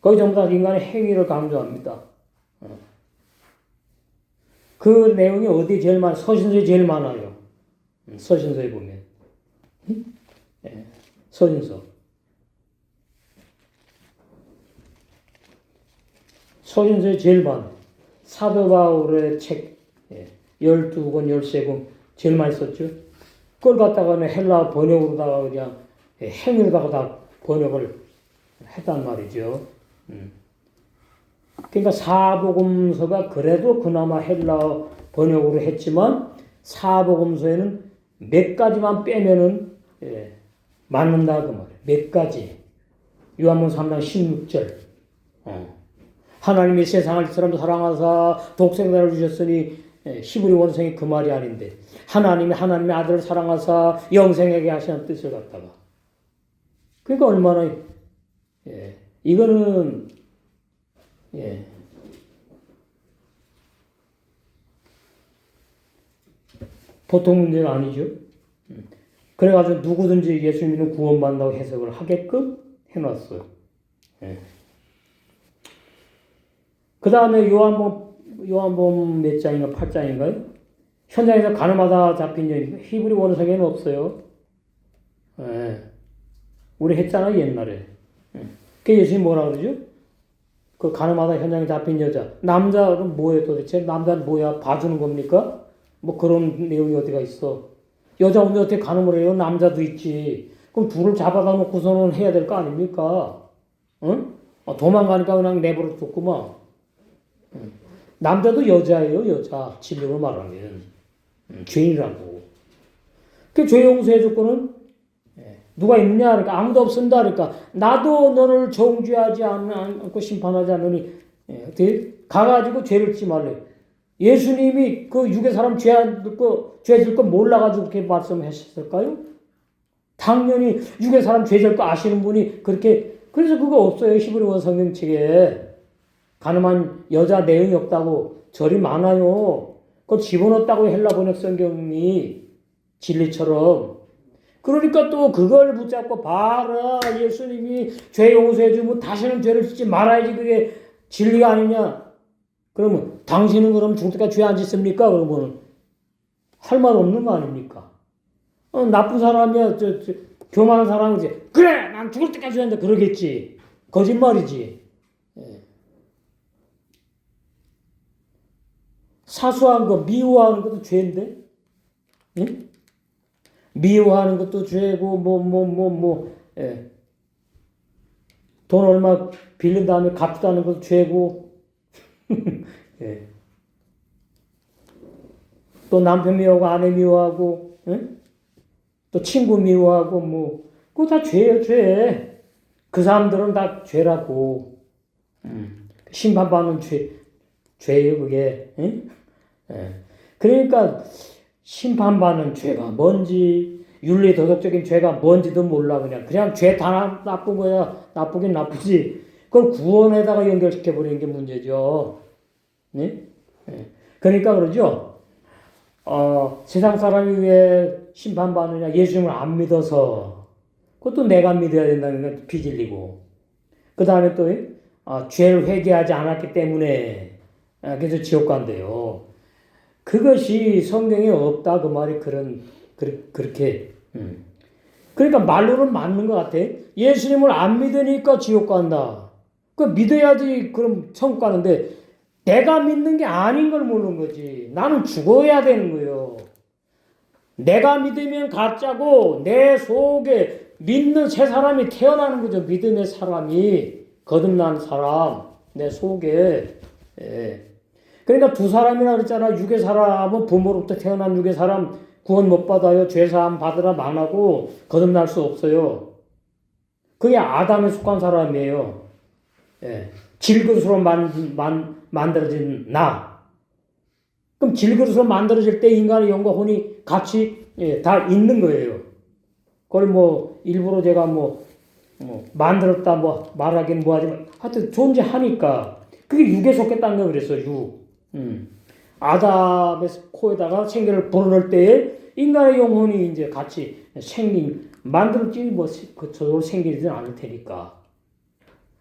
거기 전부 다 인간의 행위를 강조합니다. 그 내용이 어디 제일 많아요? 서신서에 제일 많아요. 서신서에 보면 서신서 서신서에 제일 많아요. 사도 바울의 책 12권 13권 제일 많이 썼죠. 그걸 갖다가는 헬라 번역으로다가 그냥 행위로다가 다 번역을 했단 말이죠. 그러니까 사복음서가 그래도 그나마 헬라 번역으로 했지만 사복음서에는 몇 가지만 빼면은 맞는다 그 말이에요. 몇 가지. 요한복음 3장 16절. 하나님이 세상을 사람도 사랑하사 독생자를 주셨으니 히브리 원성이 그 말이 아닌데 하나님이 하나님의 아들을 사랑하사 영생에게 하시는 뜻을 갖다가 그러니까 얼마나 이거는 보통 문제가 아니죠. 그래가지고 누구든지 예수 믿는 구원받는다고 해석을 하게끔 해놨어요. 그 다음에 요한복음 몇 장인가 8장인가요? 현장에서 가늠하다 잡힌 여인, 히브리 원어성에는 없어요. 예. 우리 했잖아, 옛날에. 그 예수님이 뭐라 그러죠? 그 가늠하다 현장에 잡힌 여자. 남자는 뭐예요 도대체? 남자는 뭐야? 봐주는 겁니까? 뭐 그런 내용이 어디가 있어. 여자 혼자 어떻게 가늠을 해요? 남자도 있지. 그럼 둘을 잡아다 놓고서는 해야 될 거 아닙니까? 응? 도망가니까 그냥 내버려 뒀구만. 남자도 여자예요, 여자. 진리로 말하면. 죄인이라고. 그 죄 용서해 줄 거는 누가 있느냐? 그러니까 아무도 없습니다. 그러니까 나도 너를 정죄하지 않고 심판하지 않으니 가가지고 죄를 짓지 말래. 예수님이 그 육의 사람 죄 질 거 몰라가지고 그렇게 말씀하셨을까요? 당연히 육의 사람 죄 질 거 아시는 분이 그렇게 그래서 그거 없어요. 히브리어 성경책에 가늠한 여자 내용이 없다고 절이 많아요. 그걸 집어넣었다고 헬라 번역 성경이 진리처럼. 그러니까 또 그걸 붙잡고 봐라 예수님이 죄 용서해 주면 다시는 죄를 짓지 말아야지 그게 진리가 아니냐. 그러면 당신은 그럼 죽을 때까지 죄 안 짓습니까? 그러면 할 말 없는 거 아닙니까? 나쁜 사람이야 교만한 사람이지. 그래 난 죽을 때까지 죄한다 그러겠지. 거짓말이지. 사소한 거 미워하는 것도 죄인데, 응? 미워하는 것도 죄고 돈 얼마 빌린 다음에 갚지도 않는 것도 죄고, 예. 또 남편 미워하고 아내 미워하고, 응? 또 친구 미워하고 그거 다 죄예요, 죄. 그 사람들은 다 죄라고. 심판받는 죄예요, 그게. 응? 예. 그러니까 심판받는 죄가 뭔지 윤리 도덕적인 죄가 뭔지도 몰라 그냥 죄 다 나쁜 거야. 나쁘긴 나쁘지. 그걸 구원에다가 연결시켜 버리는 게 문제죠. 네? 예. 그러니까 그러죠. 세상 사람이 왜 심판받느냐? 예수님을 안 믿어서. 그것도 내가 믿어야 된다는 게 비질리고. 그 다음에 또 죄를 회개하지 않았기 때문에 그래서 지옥 간대요. 그것이 성경에 없다 그 말이 그렇게. 그러니까 말로는 맞는 것 같아. 예수님을 안 믿으니까 지옥 간다. 그 믿어야지 그럼 천국 가는데 내가 믿는 게 아닌 걸 모르는 거지. 나는 죽어야 되는 거예요. 내가 믿으면 가짜고 내 속에 믿는 새 사람이 태어나는 거죠. 믿음의 사람이 거듭난 사람 내 속에. 예. 그러니까 두 사람이나 그랬잖아. 육의 사람은 부모로부터 태어난 육의 사람 구원 못 받아요. 죄사함 받으라 망하고 거듭날 수 없어요. 그게 아담에 속한 사람이에요. 예. 질그릇으로 만들어진 나. 그럼 질그릇으로 만들어질 때 인간의 영과 혼이 같이 다 있는 거예요. 그걸 일부러 제가 만들었다 말하긴 뭐하지만 하여튼 존재하니까 그게 육에 속했다는 거 그랬어. 육. 아담의 코에다가 생기를 불어넣을 때에 인간의 영혼이 이제 같이 만들었지 저절로 생기지는 않을 테니까.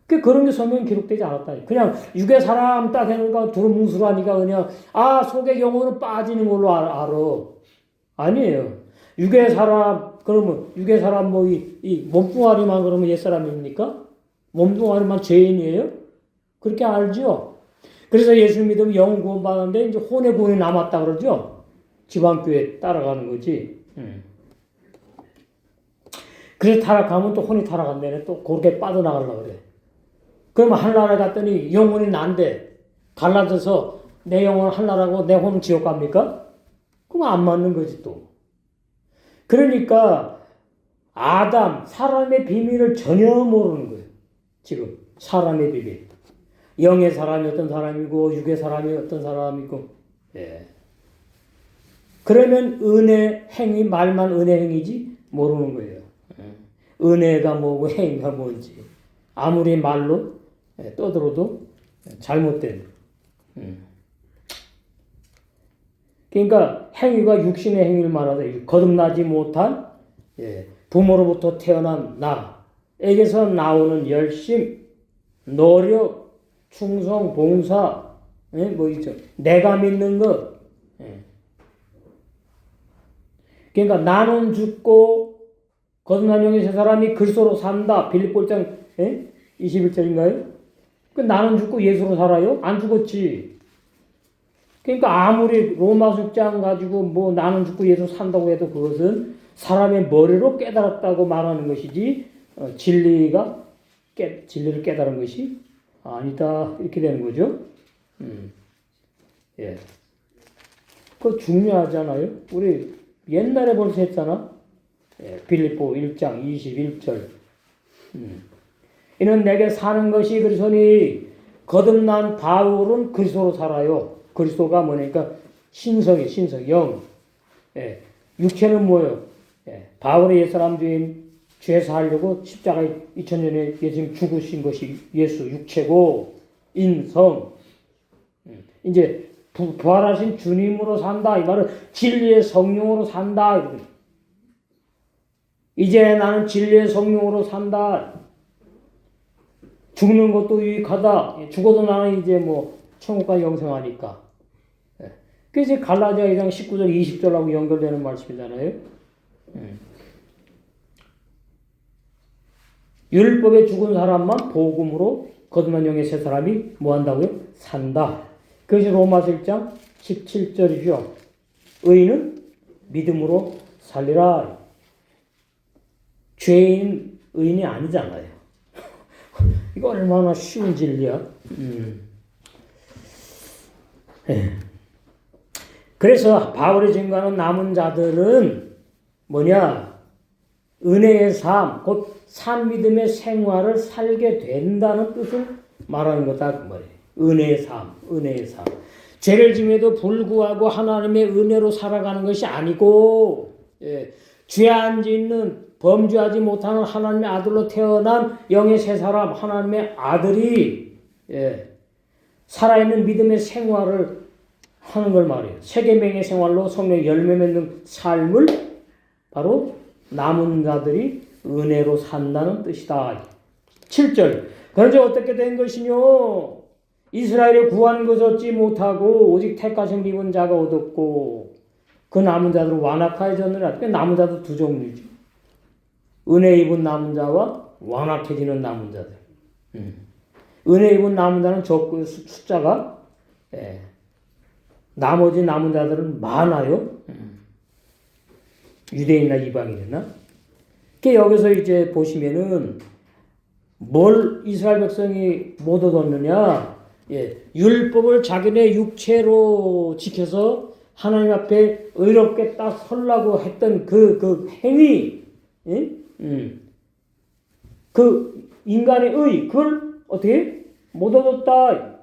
그런 게 성경에 기록되지 않았다. 그냥 육의 사람 딱 해놓으니까 두루뭉술하니까 그냥 속에 영혼은 빠지는 걸로 알아. 아니에요. 육의 사람 그러면 육의 사람 이 몸뚱아리만 그러면 옛사람입니까? 몸뚱아리만 죄인이에요? 그렇게 알죠? 그래서 예수 믿으면 영혼 구원 받았는데 이제 혼의 구원이 남았다 그러죠? 지방교회 따라가는 거지. 그래서 타락하면 또 혼이 타락한다네. 또 그렇게 빠져나가려고 그래. 그러면 하늘나라에 갔더니 영혼이 난데 갈라져서 내 영혼은 하늘나라고 내 혼은 지옥 갑니까? 그럼 안 맞는 거지 또. 그러니까 아담 사람의 비밀을 전혀 모르는 거예요. 지금 사람의 비밀. 영의 사람이 어떤 사람이고 육의 사람이 어떤 사람이고. 예. 그러면 은혜 행위 말만 은혜 행위지 모르는 거예요. 은혜가 뭐고 행위가 뭔지 아무리 말로 떠들어도 잘못된. 그러니까 행위가 육신의 행위를 말하다. 거듭나지 못한 부모로부터 태어난 나에게서 나오는 열심, 노력, 충성, 봉사, 있죠. 내가 믿는 것. 그러니까 나는 죽고 거듭난 영의 세 사람이 그리스도로 산다. 빌립보 1장 21절인가요? 그 나는 죽고 예수로 살아요? 안 죽었지. 그러니까 아무리 로마서 6장 가지고 뭐 나는 죽고 예수 산다고 해도 그것은 사람의 머리로 깨달았다고 말하는 것이지 진리를 깨달은 것이 아니다. 이렇게 되는 거죠. 예. 그거 중요하잖아요. 우리 옛날에 벌써 했잖아. 예. 빌립보 1장 21절. 이는 내게 사는 것이 그리스도니 거듭난 바울은 그리스도로 살아요. 그리스도가 뭐니까 신성이 신성 영. 예. 육체는 뭐예요? 예. 바울의 옛사람 주인 죄에서 하려고 십자가에 2000년에 예수님 죽으신 것이 예수 육체고 인성. 이제 부활하신 주님으로 산다. 이 말은 진리의 성령으로 산다. 이제 나는 진리의 성령으로 산다. 죽는 것도 유익하다. 죽어도 나는 이제 뭐 천국과 영생하니까. 그래서 갈라디아 2장 19절 20절하고 연결되는 말씀이잖아요. 율법에 죽은 사람만 복음으로 거듭난 영의 새 사람이 뭐 한다고요? 산다. 그것이 로마서 1장 17절이죠. 의인은 믿음으로 살리라. 죄인 의인이 아니잖아요. 이거 얼마나 쉬운 진리야. 그래서 바울이 증거하는 남은 자들은 뭐냐? 은혜의 삶, 곧 산 믿음의 생활을 살게 된다는 뜻을 말하는 거다 그 말이에요. 은혜의 삶, 은혜의 삶. 죄를 지음에도 불구하고 하나님의 은혜로 살아가는 것이 아니고 죄 안 짓는 범죄하지 못하는 하나님의 아들로 태어난 영의 새 사람, 하나님의 아들이 살아있는 믿음의 생활을 하는 걸 말해요. 세계명의 생활로 성령의 열매 맺는 삶을 바로 남은 자들이 은혜로 산다는 뜻이다. 7절. 그런데 어떻게 된 것이뇨? 이스라엘의 구한 것 얻지 못하고 오직 택하신 입은 자가 얻었고 그 남은 자들은 완악해졌느라. 그 남은 자도 두 종류죠. 은혜 입은 남은 자와 완악해지는 남은 자들. 은혜 입은 남은 자는 적고 숫자가 나머지 남은 자들은 많아요. 유대인이나 이방인이나. 여기서 이제 보시면은 뭘 이스라엘 백성이 못 얻었느냐? 율법을 자기네 육체로 지켜서 하나님 앞에 의롭게 딱 서려고 했던 그 행위, 그 인간의 의, 그걸 어떻게 못 얻었다.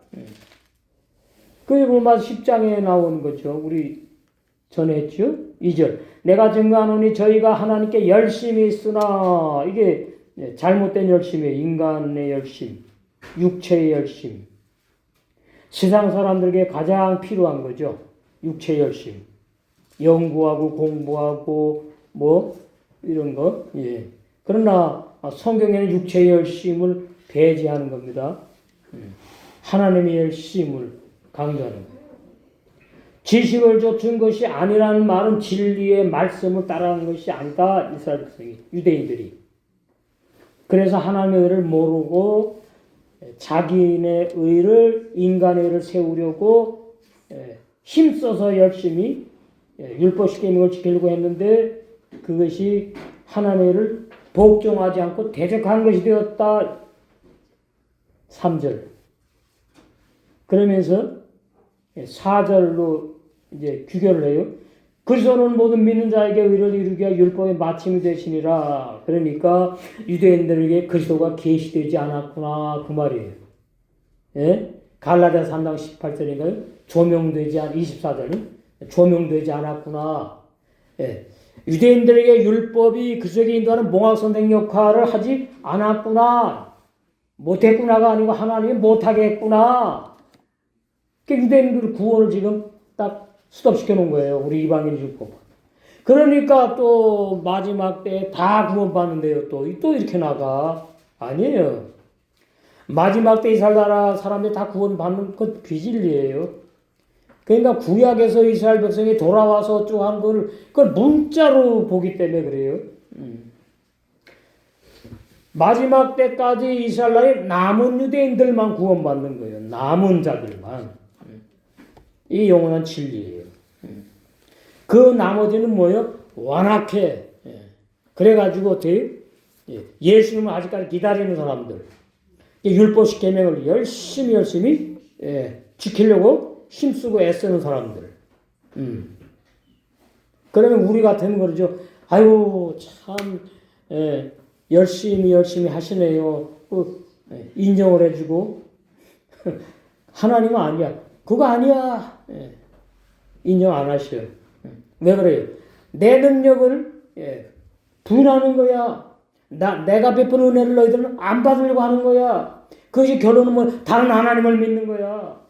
그게 로마 10장에 나온 거죠. 우리 전에 했죠. 2절. 내가 증거하노니 저희가 하나님께 열심히 있으나 이게 잘못된 열심이에요. 인간의 열심, 육체의 열심. 세상 사람들에게 가장 필요한 거죠. 육체의 열심. 연구하고 공부하고 뭐 이런 거. 그러나 성경에는 육체의 열심을 배제하는 겁니다. 하나님의 열심을 강조하는 거예요. 지식을 좇은 것이 아니라는 말은 진리의 말씀을 따라하는 것이 아니다. 이스라엘 백성이, 유대인들이. 그래서 하나님의 의를 모르고 자기네 의를, 인간의 의를 세우려고 힘써서 열심히 율법 계명을 지키려고 했는데 그것이 하나님의 의를 복종하지 않고 대적한 것이 되었다. 3절. 그러면서 4절로 이제 규결을 해요. 그리스도는 모든 믿는 자에게 의를 이루기 위하여 율법의 마침이 되시니라. 그러니까 유대인들에게 그리스도가 계시되지 않았구나 그 말이에요. 갈라디아 3장 18절인가요? 조명되지 24절은 조명되지 않았구나. 유대인들에게 율법이 그들에게 인도하는 몽학선생 역할을 하지 않았구나. 못했구나가 아니고 하나님이 못하게 했구나. 유대인들 구원을 지금 딱 스톱시켜 놓은 거예요. 우리 이방인 율법. 그러니까 또 마지막 때 다 구원받는데요. 또 이렇게 나가. 아니에요. 마지막 때 이스라엘 나라 사람들이 다 구원받는 건 비진리예요. 그러니까 구약에서 이스라엘 백성이 돌아와서 쭉 한 걸 그걸 문자로 보기 때문에 그래요. 마지막 때까지 이스라엘 나라에 남은 유대인들만 구원받는 거예요. 남은 자들만. 이 영원한 진리예요. 그 나머지는 뭐예요? 완악해. 그래가지고 어때요? 예수님을 아직까지 기다리는 사람들. 율법식 계명을 열심히 지키려고 힘쓰고 애쓰는 사람들. 그러면 우리 같으면 그러죠. 아유 참 열심히 하시네요. 인정을 해주고 하나님은 아니야. 그거 아니야. 인정 안 하셔요. 왜 그래요? 내 능력을 분하는 거야. 내가 베푼 은혜를 너희들은 안 받으려고 하는 거야. 그것이 결론은 뭐 다른 하나님을 믿는 거야.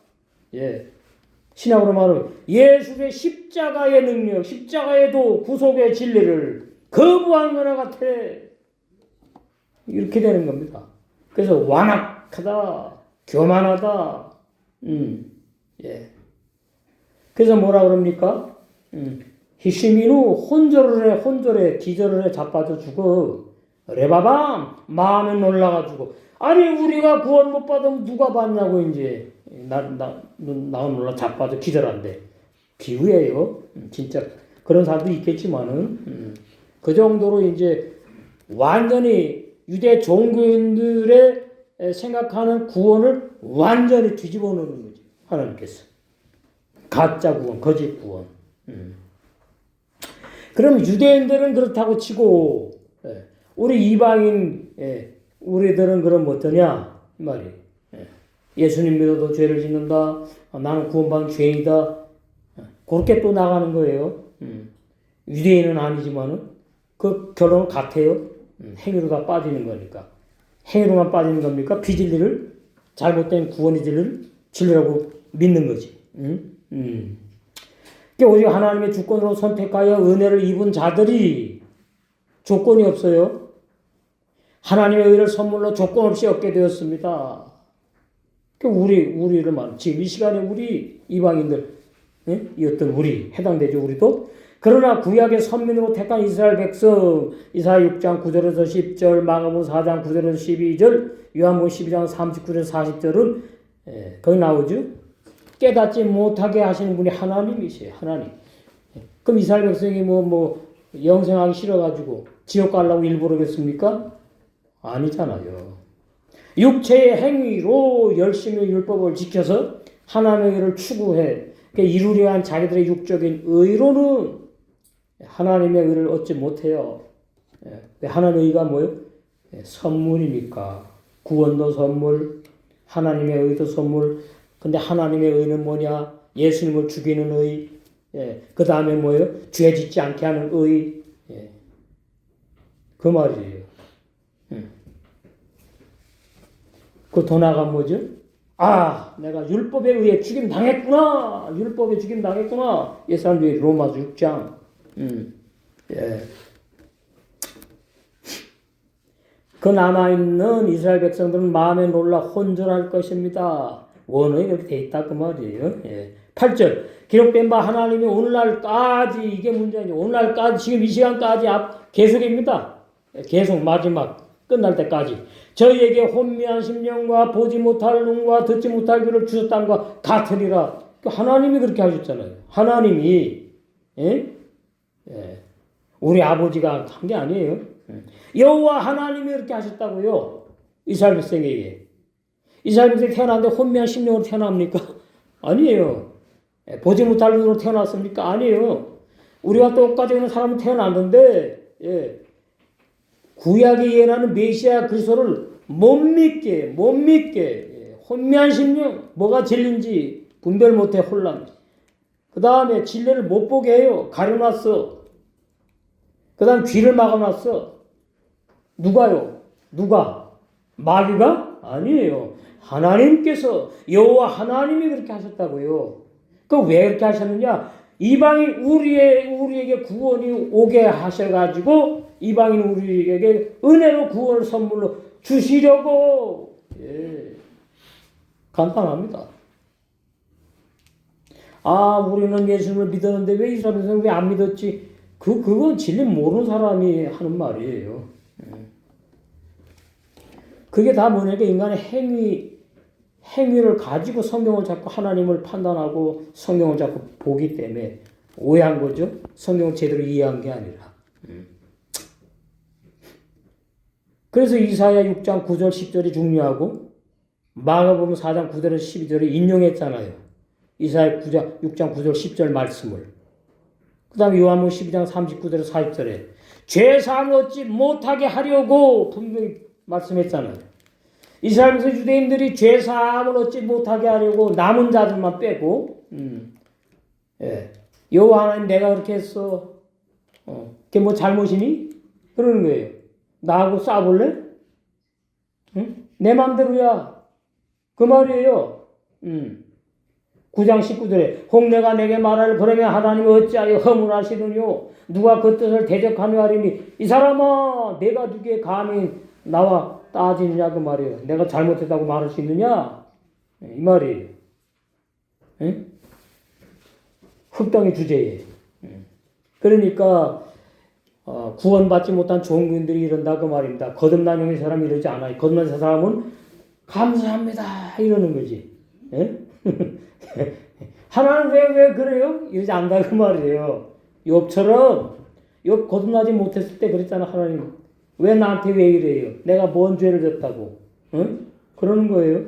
신학으로 말하면 예수의 십자가의 능력, 십자가의 도, 구속의 진리를 거부한 거나 같아. 이렇게 되는 겁니다. 그래서 완악하다, 교만하다. 그래서 뭐라 그럽니까? 히시미누 혼절해 기절을 해 자빠져 죽어. 레바밤 마음에 놀라가지고 아니 우리가 구원 못 받으면 누가 받냐고 이제 나 놀라 자빠져 기절한대. 비유예요. 진짜 그런 사람도 있겠지만은 그 정도로 이제 완전히 유대 종교인들의 생각하는 구원을 완전히 뒤집어 놓는 거지 하나님께서. 가짜 구원, 거짓 구원. 그럼 유대인들은 그렇다고 치고 우리 이방인 우리들은 그럼 어떠냐 이 말이에요. 예수님 믿어도 죄를 짓는다. 나는 구원받은 죄인이다. 그렇게 또 나가는 거예요. 유대인은 아니지만은 그 결론은 같아요. 행위로 다 빠지는 거니까. 행위로만 빠지는 겁니까? 비진리를 잘못된 구원의 진리라고 믿는 거지. 오직 하나님의 주권으로 선택하여 은혜를 입은 자들이 조건이 없어요. 하나님의 의를 선물로 조건 없이 얻게 되었습니다. 우리를 말 지금 이 시간에 우리 이방인들, 이었던 우리 해당되죠. 우리도. 그러나 구약의 선민으로 택한 이스라엘 백성 이사야 6장 9절에서 10절, 마가복음 4장 9절에서 12절, 요한복음 12장 39절에서 40절은 거기 나오죠. 깨닫지 못하게 하시는 분이 하나님이세요. 하나님. 그럼 이스라엘 백성이 영생하기 싫어가지고 지옥 가려고 일부러 그랬습니까? 아니잖아요. 육체의 행위로 열심히 율법을 지켜서 하나님의 의를 추구해 이루려 한 자기들의 육적인 의로는 하나님의 의를 얻지 못해요. 하나님의 의가 뭐예요? 선물이니까. 구원도 선물, 하나님의 의도 선물. 근데 하나님의 의는 뭐냐? 예수님을 죽이는 의. 그 다음에 뭐예요? 죄 짓지 않게 하는 의. 그 말이에요. 그 더 나아가면 뭐죠? 아, 내가 율법에 의해 죽임 당했구나. 율법에 죽임 당했구나. 예수님이 로마서 6장. 그 남아있는 이스라엘 백성들은 마음에 놀라 혼절할 것입니다. 원어에 이렇게 돼 있다 그 말이에요. 8절 기록된 바 하나님이 오늘날까지 이게 문제죠. 오늘날까지 지금 이 시간까지 계속입니다. 계속 마지막 끝날 때까지 저희에게 혼미한 심령과 보지 못할 눈과 듣지 못할 귀를 주셨다는과 같으리라. 하나님이 그렇게 하셨잖아요. 하나님이 우리 아버지가 한 게 아니에요. 여호와 하나님이 그렇게 하셨다고요. 이스라엘 백성에게. 이스라엘 백성이 태어났는데 혼미한 심령으로 태어납니까? 아니에요. 보지 못할 눈으로 태어났습니까? 아니에요. 우리와 똑같이 있는 사람은 태어났는데 구약에 예언하는 메시아 그리스도를 못 믿게 혼미한 심령 뭐가 진리인지 분별 못해 혼란. 그 다음에 진리를 못 보게 해요. 가려놨어. 그 다음 귀를 막아놨어. 누가요? 누가? 마귀가? 아니에요. 하나님께서 여호와 하나님이 그렇게 하셨다고요. 그 왜 그렇게 하셨느냐? 이방인 우리에게 구원이 오게 하셔가지고 이방인 우리에게 은혜로 구원을 선물로 주시려고. 간단합니다. 아, 우리는 예수님을 믿었는데 왜 이스라엘에서는 왜 안 믿었지? 그건 진리 모르는 사람이 하는 말이에요. 그게 다 뭐냐면 인간의 행위를 가지고 성경을 자꾸 하나님을 판단하고 성경을 자꾸 보기 때문에 오해한 거죠. 성경을 제대로 이해한 게 아니라. 그래서 이사야 6장 9절 10절이 중요하고 마가복음 4장 9절에서 12절을 인용했잖아요. 이사야 6장 9절 10절 말씀을. 그 다음에 요한복음 12장 39절에서 40절에 죄사함을 얻지 못하게 하려고 분명히 말씀했잖아요. 이스라엘에서 유대인들이 죄사함을 얻지 못하게 하려고 남은 자들만 빼고 예. 여호와 하나님 내가 그렇게 했어. 그게 뭐 잘못이니? 그러는 거예요. 나하고 싸볼래? 응? 내 맘대로야. 그 말이에요. 9장 19절에 홍내가 내게 말하를 그러면 하나님이 어찌하여 허물하시느뇨 누가 그 뜻을 대적하며 하리니 이 사람아 내가 누구에 감히 나와 따지느냐 그 말이에요. 내가 잘못했다고 말할 수 있느냐? 이 말이에요. 응? 흑당의 주제에. 그러니까 구원받지 못한 종교인들이 이런다 그 말입니다. 거듭난 영의 사람이 이러지 않아요. 거듭난 사람은 감사합니다 이러는 거지. 하나는 왜 그래요? 이러지 않는다 그 말이에요. 욥처럼 욥 거듭나지 못했을 때 그랬잖아. 하나님 왜 나한테 왜 이래요? 내가 뭔 죄를 졌다고? 응? 그러는 거예요.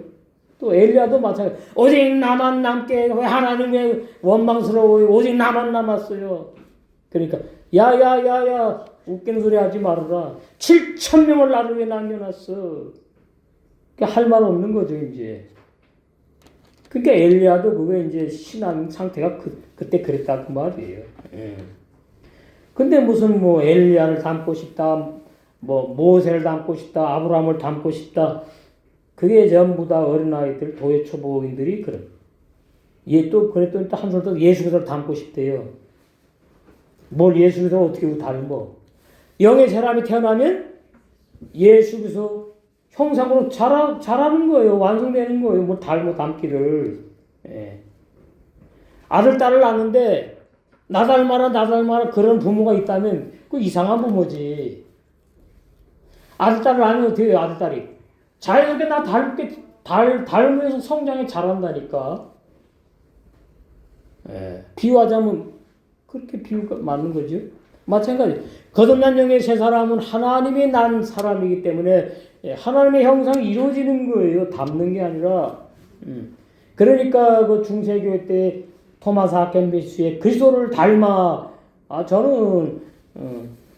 또 엘리야도 마찬가지. 오직 나만 남게 왜 하나님 왜 원망스러워요? 오직 나만 남았어요. 그러니까 야야야야 웃기는 소리 하지 말아라. 7,000명을 나를 왜 남겨놨어? 할 말 없는 거죠 이제. 그러니까 엘리야도 그거 이제 신앙 상태가 그때 그랬다 그 말이에요. 근데 무슨 뭐 엘리야를 닮고 싶다, 뭐 모세를 닮고 싶다, 아브라함을 닮고 싶다. 그게 전부 다 어린아이들, 도회 초보인들이 그래. 얘 또 그랬더니 또 한 소리 또 예수 그리스도를 닮고 싶대요. 뭘 예수 그리스도를 어떻게 닮어? 영의 사람이 태어나면 예수 그리스도 형상으로 자라는 거예요. 완성되는 거예요. 뭐 닮기를. 예. 아들, 딸을 낳는데 나 닮아라 그런 부모가 있다면 그 이상한 부모지. 아들, 딸을 낳으면 어떻게 해요? 아들, 딸이. 자연스럽게 나 닮으면서 성장에 자란다니까. 예. 비유하자면 그렇게 비유가 맞는 거죠. 마찬가지. 거듭난 영의 새 사람은 하나님이 난 사람이기 때문에 하나님의 형상이 이루어지는 거예요. 닮는 게 아니라. 그러니까 그 중세교회 때 토마스 아켄비스의 그리스도를 닮아. 저는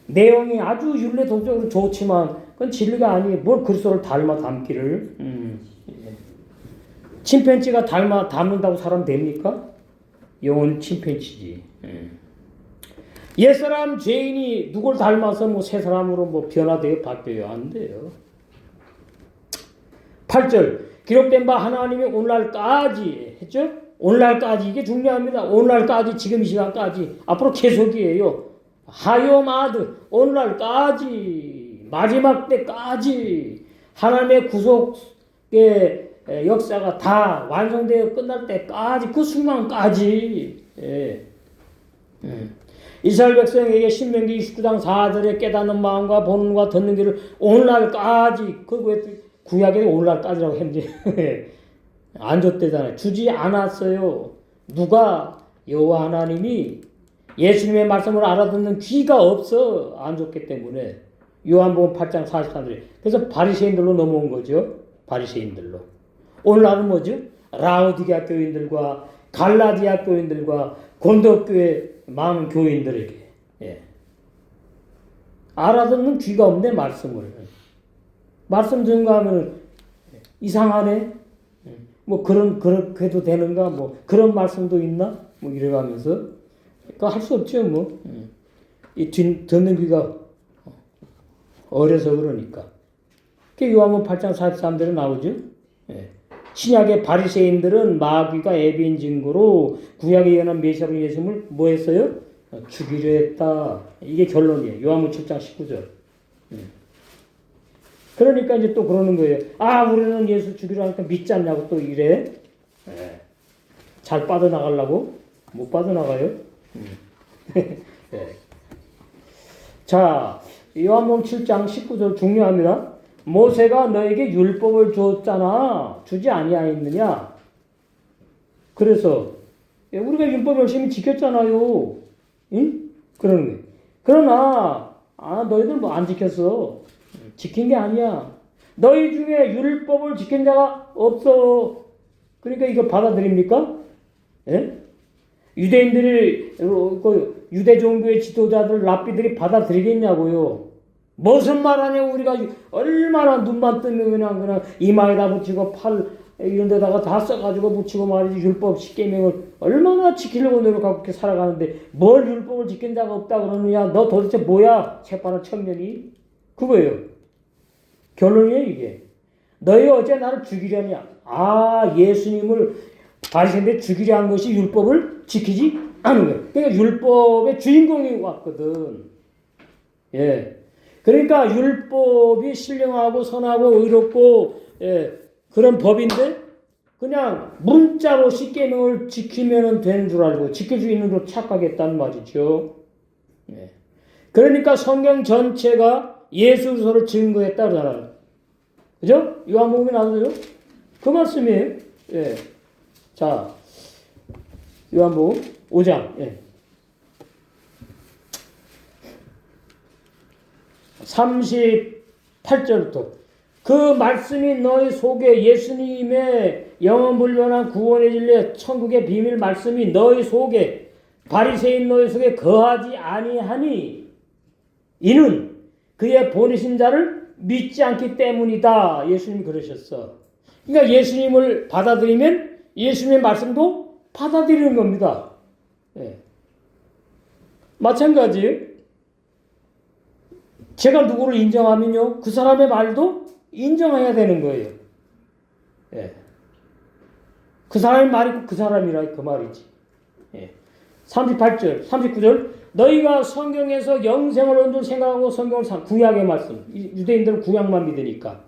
내용이 아주 율례 도적으로 좋지만 그건 진리가 아니에요. 뭘 그리스도를 닮기를. 침팬지가 닮는다고 사람 됩니까? 영혼은 침팬지지. 옛사람 죄인이 누굴 닮아서 뭐 새 사람으로 뭐 변화돼요? 바뀌어요? 안 돼요. 8절 기록된 바 하나님이 오늘날까지 했죠? 오늘날까지 이게 중요합니다. 오늘날까지 지금 이 시간까지 앞으로 계속이에요. 하요마드 오늘날까지 마지막 때까지 하나님의 구속의 역사가 다 완성되어 끝날 때까지 그 순간까지 이스라엘 백성에게 신명기 29장 4절에 깨닫는 마음과 보는 과 듣는 길을 오늘날까지 그 구약에 오늘날까지라고 했는데 안 줬대잖아요. 주지 않았어요. 누가? 여호와 하나님이 예수님의 말씀을 알아듣는 귀가 없어 안 줬기 때문에 요한복음 8장 43절에 그래서 바리새인들로 넘어온 거죠. 바리새인들로. 오늘날은 뭐죠? 라오디게아 교인들과 갈라디아 교인들과 곤도교회 많은 교인들에게 알아듣는 귀가 없네 말씀을. 말씀 증거하면 이상하네. 뭐 그렇게도 되는가? 뭐 그런 말씀도 있나? 뭐 이래가면서 그러니까 할 수 없죠 뭐. 이 듣는 귀가 어려서 그러니까. 그 요한복음 8장 43절에 나오죠. 신약의 바리새인들은 마귀가 애비인 증거로 구약에 예언한 메시아로 예수님을 뭐 했어요? 죽이려 했다. 이게 결론이에요. 요한복음 7장 19절. 그러니까 이제 또 그러는 거예요. 우리는 예수 죽이려 하니까 믿지 않냐고 또 이래. 잘 빠져나가려고. 못 빠져나가요. 네. 자, 요한복음 7장 19절 중요합니다. 모세가 너에게 율법을 줬잖아. 주지 아니하였느냐. 그래서 우리가 율법 열심히 지켰잖아요. 응? 그러는 거예요. 그러나 너희들 뭐 안 지켰어. 지킨 게 아니야. 너희 중에 율법을 지킨 자가 없어. 그러니까 이거 받아들입니까? 예? 유대인들이 그 유대 종교의 지도자들 랍비들이 받아들이겠냐고요. 무슨 말하냐. 우리가 얼마나 눈만 뜨면 그냥 이마에다 붙이고 팔 이런 데다가 다 써가지고 붙이고 말이지. 율법 10계명을 얼마나 지키려고 노력하고 그렇게 살아가는데 뭘 율법을 지킨 자가 없다 그러느냐. 너 도대체 뭐야? 책바른 청년이. 그거예요. 결론이에요 이게. 너희 어째 나를 죽이려냐. 예수님을 바리새인들 죽이려 한 것이 율법을 지키지 않은 거예요. 그러니까 율법의 주인공이 왔거든. 예. 그러니까 율법이 신령하고 선하고 의롭고 그런 법인데 그냥 문자로 10계명을 지키면 되는 줄 알고 지킬 수 있는 줄 착각했단 말이죠. 예. 그러니까 성경 전체가 예수 그리스도를 증거했다 그러잖아요. 그죠? 요한복음에 나오죠? 그 말씀이에요. 예. 자, 요한복음 5장. 예. 38절부터 그 말씀이 너희 속에 예수님의 영원불변한 구원의 진리 천국의 비밀 말씀이 너희 속에 바리새인 너희 속에 거하지 아니하니 이는 그의 보내신 자를 믿지 않기 때문이다. 예수님이 그러셨어. 그러니까 예수님을 받아들이면 예수님의 말씀도 받아들이는 겁니다. 예. 마찬가지예요. 제가 누구를 인정하면요, 그 사람의 말도 인정해야 되는 거예요. 예. 그 사람의 말이고 그 사람이라 그 말이지. 예. 38절, 39절. 너희가 성경에서 영생을 얻는 줄 생각하고 성경을 구약의 말씀. 유대인들은 구약만 믿으니까.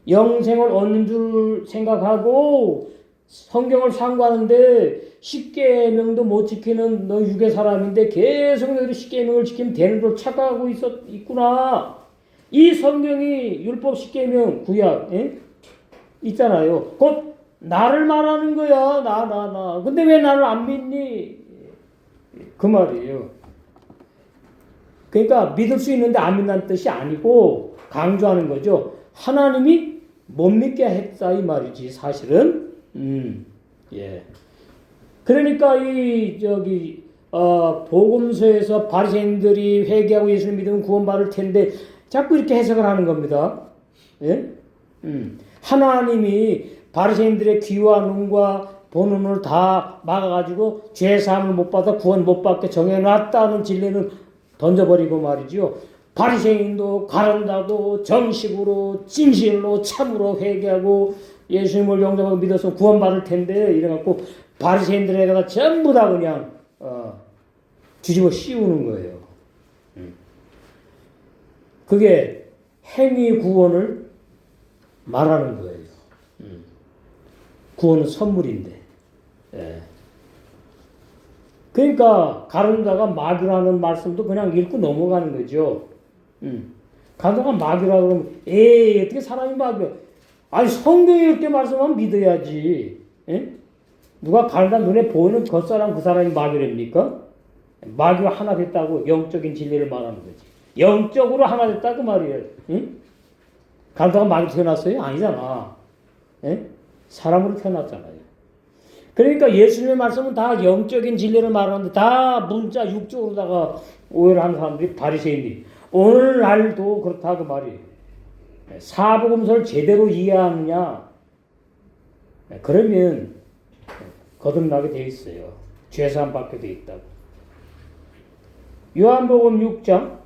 영생을 얻는 줄 생각하고 성경을 상고하는데 10계명도 못 지키는 너 유괴 사람인데 계속 너희들이 10계명을 지키면 되는 줄 착각하고 있구나. 이 성경이 율법 10계명 구약 있잖아요. 곧 나를 말하는 거야. 나. 근데 왜 나를 안 믿니? 그 말이에요. 그러니까 믿을 수 있는데 안 믿는다는 뜻이 아니고 강조하는 거죠. 하나님이 못 믿게 했다 이 말이지 사실은. 예. 그러니까 복음서에서 바리새인들이 회개하고 예수를 믿으면 구원받을 텐데 자꾸 이렇게 해석을 하는 겁니다. 예? 하나님이 바리새인들의 귀와 눈과 보는 눈을 다 막아가지고 죄 사함을 못 받아 구원 못 받게 정해놨다는 진리는 던져버리고 말이죠. 바리새인도 가른다고 정식으로 진실로 참으로 회개하고 예수님을 영접하고 믿어서 구원받을 텐데 이래갖고 바리새인들에다가 전부 다 그냥 뒤집어 씌우는 거예요. 그게 행위 구원을 말하는 거예요. 구원은 선물인데. 예. 그러니까 가룟자가 마귀라는 말씀도 그냥 읽고 넘어가는 거죠. 가룟자가 마귀라 그러면 어떻게 사람이 마귀야? 아니 성경이 이렇게 말씀하면 믿어야지. 예? 누가 가룟자 눈에 보이는 겉사람 그 사람이 마귀랍니까? 마귀가 하나 됐다고 영적인 진리를 말하는 거지. 영적으로 하나 됐다 그 말이에요. 응? 가룟자가 마귀 태어났어요? 아니잖아. 예? 사람으로 태어났잖아요. 그러니까 예수님의 말씀은 다 영적인 진리를 말하는데 다 문자 육적으로다가 오해를 하는 사람들이 바리새인이 오늘날도 그렇다 그 말이에요. 사복음서를 제대로 이해하느냐 그러면 거듭나게 돼 있어요. 죄사함 받게 돼 있다고. 요한복음 6장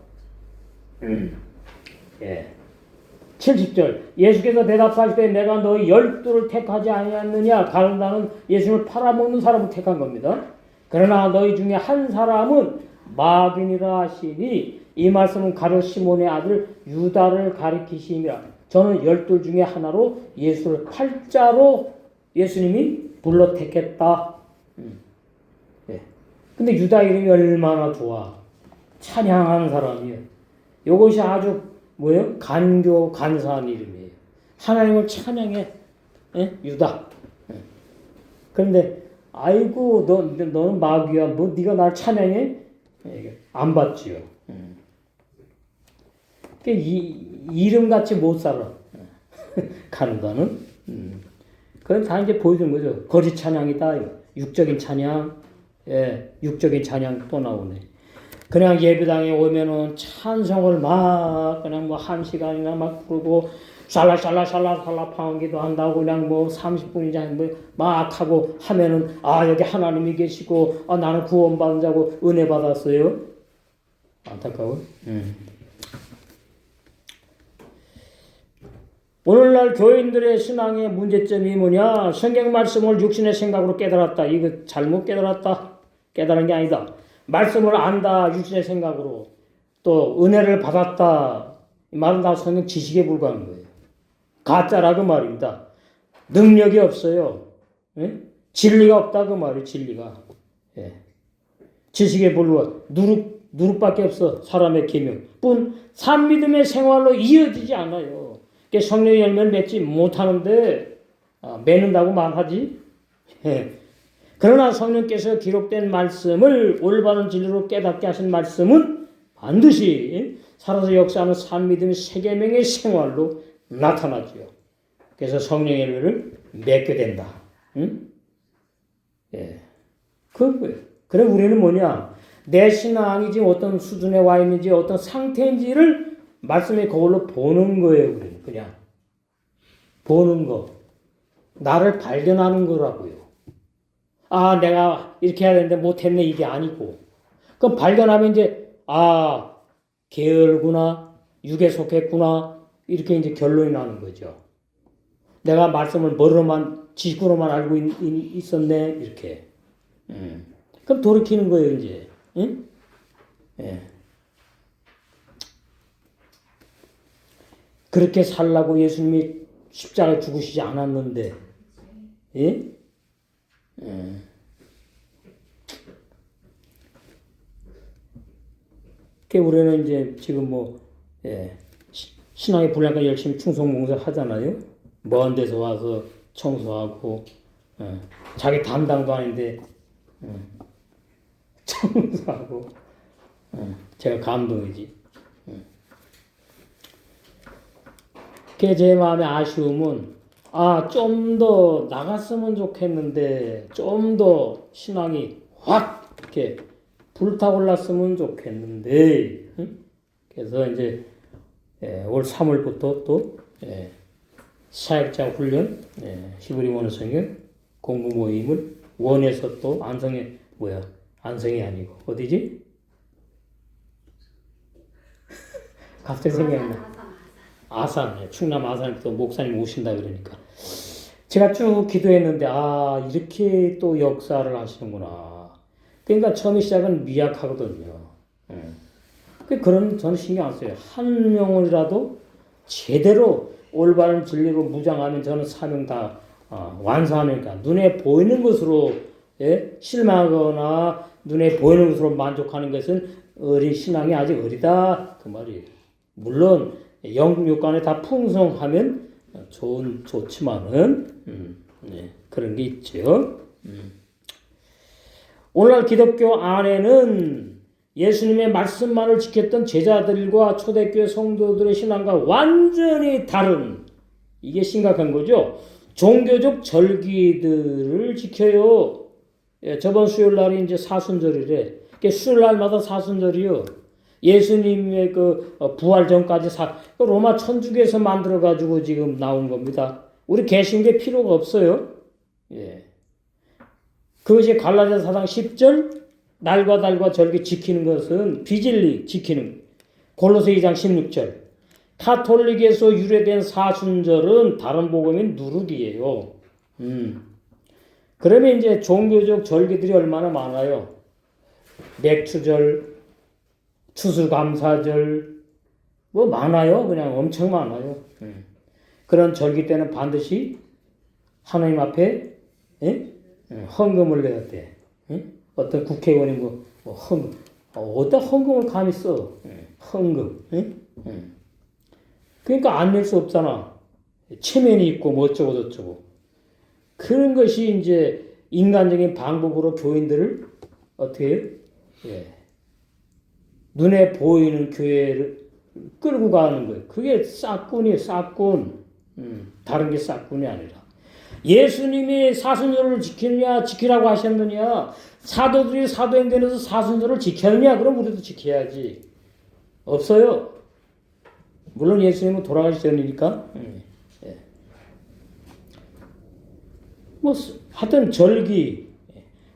70절 예수께서 대답하실 때 내가 너희 12를 택하지 아니하느냐. 가룟자는 예수님을 팔아먹는 사람을 택한 겁니다. 그러나 너희 중에 한 사람은 마귀니라 하시니 이 말씀은 가룟 시몬의 아들 유다를 가리키심이라. 저는 12 중에 하나로 예수를 팔자로 예수님이 불러 택했다. 근데 유다 이름이 얼마나 좋아. 찬양하는 사람이에요. 이것이 아주 뭐예요? 간교 간사한 이름이에요. 하나님을 찬양해. 예? 유다. 예. 그런데 아이고 너는 마귀야. 뭐 네가 날 찬양해? 예, 안 받지요. 이름같이 못 살아. 간다는. 그건 다 이제 보여주는 거죠. 거짓 찬양이다. 육적인 찬양. 예, 육적인 찬양 또 나오네. 그냥 예배당에 오면은 찬송을 막 그냥 뭐 1시간이나 막 부르고 샬라샬라샬라샬라 파운기도 한다고 그냥 뭐 30분이나 막 하고 하면은 여기 하나님이 계시고 나는 구원받은 자고 은혜 받았어요. 안타까워. 오늘날 교인들의 신앙의 문제점이 뭐냐? 성경 말씀을 육신의 생각으로 깨달았다. 이거 잘못 깨달았다. 깨달은 게 아니다. 말씀을 안다. 육신의 생각으로. 또 은혜를 받았다. 이 말은 다 성경 지식에 불과한 거예요. 가짜라 그 말입니다. 능력이 없어요. 예? 진리가 없다 그 말이에요. 진리가. 예. 지식에 불과. 누룩밖에 없어. 사람의 계명. 산 믿음의 생활로 이어지지 않아요. 성령의 열매를 맺지 못하는데 맺는다고 말하지. 예. 그러나 성령께서 기록된 말씀을 올바른 진리로 깨닫게 하신 말씀은 반드시 살아서 역사하는 산 믿음의 세계명의 생활로 나타나지요. 그래서 성령의 열매를 맺게 된다. 응? 예. 그래 우리는 뭐냐? 내 신앙이 지금 어떤 수준에 와 있는지 어떤 상태인지를 말씀의 거울로 보는 거예요. 우리는 그냥 보는 거. 나를 발견하는 거라고요. 내가 이렇게 해야 되는데 못했네 이게 아니고. 그럼 발견하면 이제 계열구나 육에 속했구나 이렇게 이제 결론이 나는 거죠. 내가 말씀을 머리로만 지식으로만 알고 있었네 이렇게. 그럼 돌이키는 거예요 이제. 응? 예. 그렇게 살라고 예수님이 십자가에 죽으시지 않았는데. 예? 우리는 이제 지금 신앙의 분량과 열심히 충성봉사 하잖아요. 먼 데서 와서 청소하고, 자기 담당도 아닌데, 청소하고, 제가 감동이지. 그게 제 마음의 아쉬움은, 좀 더 나갔으면 좋겠는데, 좀 더 신앙이 확, 이렇게 불타올랐으면 좋겠는데, 그래서 이제, 올 3월부터 또, 사역자 훈련, 히브리 원어 성경 공부 모임을 원에서 또 안성이 아니고, 어디지? 갑자기 생각나. 아산, 충남 아산에 또 목사님 오신다 그러니까. 제가 쭉 기도했는데, 이렇게 또 역사를 하시는구나. 그러니까 처음 시작은 미약하거든요. 그런 저는 신경 안 써요. 한 명이라도 제대로 올바른 진리로 무장하면 저는 사명 다 완수하니까 눈에 보이는 것으로 실망하거나 눈에 보이는 것으로 만족하는 것은 어린 신앙이 아직 어리다 그 말이에요. 물론 영육간에 다 풍성하면 좋지만은 그런 게 있죠. 오늘날 기독교 안에는 예수님의 말씀만을 지켰던 제자들과 초대교회 성도들의 신앙과 완전히 다른, 이게 심각한 거죠. 종교적 절기들을 지켜요. 저번 수요일 날이 이제 사순절이래. 수요일 날마다 사순절이요. 예수님의 부활 전까지 로마 천주교에서 만들어가지고 지금 나온 겁니다. 우리 개신교 필요가 없어요. 예. 그것이 갈라디아 4장 10절, 날과 달과 절기 지키는 것은 비진리 지키는, 골로새 2장 16절, 카톨릭에서 유래된 사순절은 다른 복음인 누룩이에요. 그러면 이제 종교적 절기들이 얼마나 많아요. 맥추절, 추수감사절, 많아요. 그냥 엄청 많아요. 그런 절기 때는 반드시 하나님 앞에 헌금을 내야 돼. 어떤 국회의원이 어디다 헌금을 감히 써? 헌금. 그러니까 안 낼 수 없잖아. 체면이 있고 뭐 어쩌고 저쩌고. 그런 것이 이제 인간적인 방법으로 교인들을 어떻게 해요? 예. 눈에 보이는 교회를 끌고 가는 거예요. 그게 싹군이에요, 싹군. 다른 게 싹군이 아니라. 예수님이 사순절을 지키라고 하셨느냐? 사도들이 사도행전에서 사순절을 지켰느냐? 그럼 우리도 지켜야지. 없어요. 물론 예수님은 돌아가시 전이니까. 뭐 하여튼 절기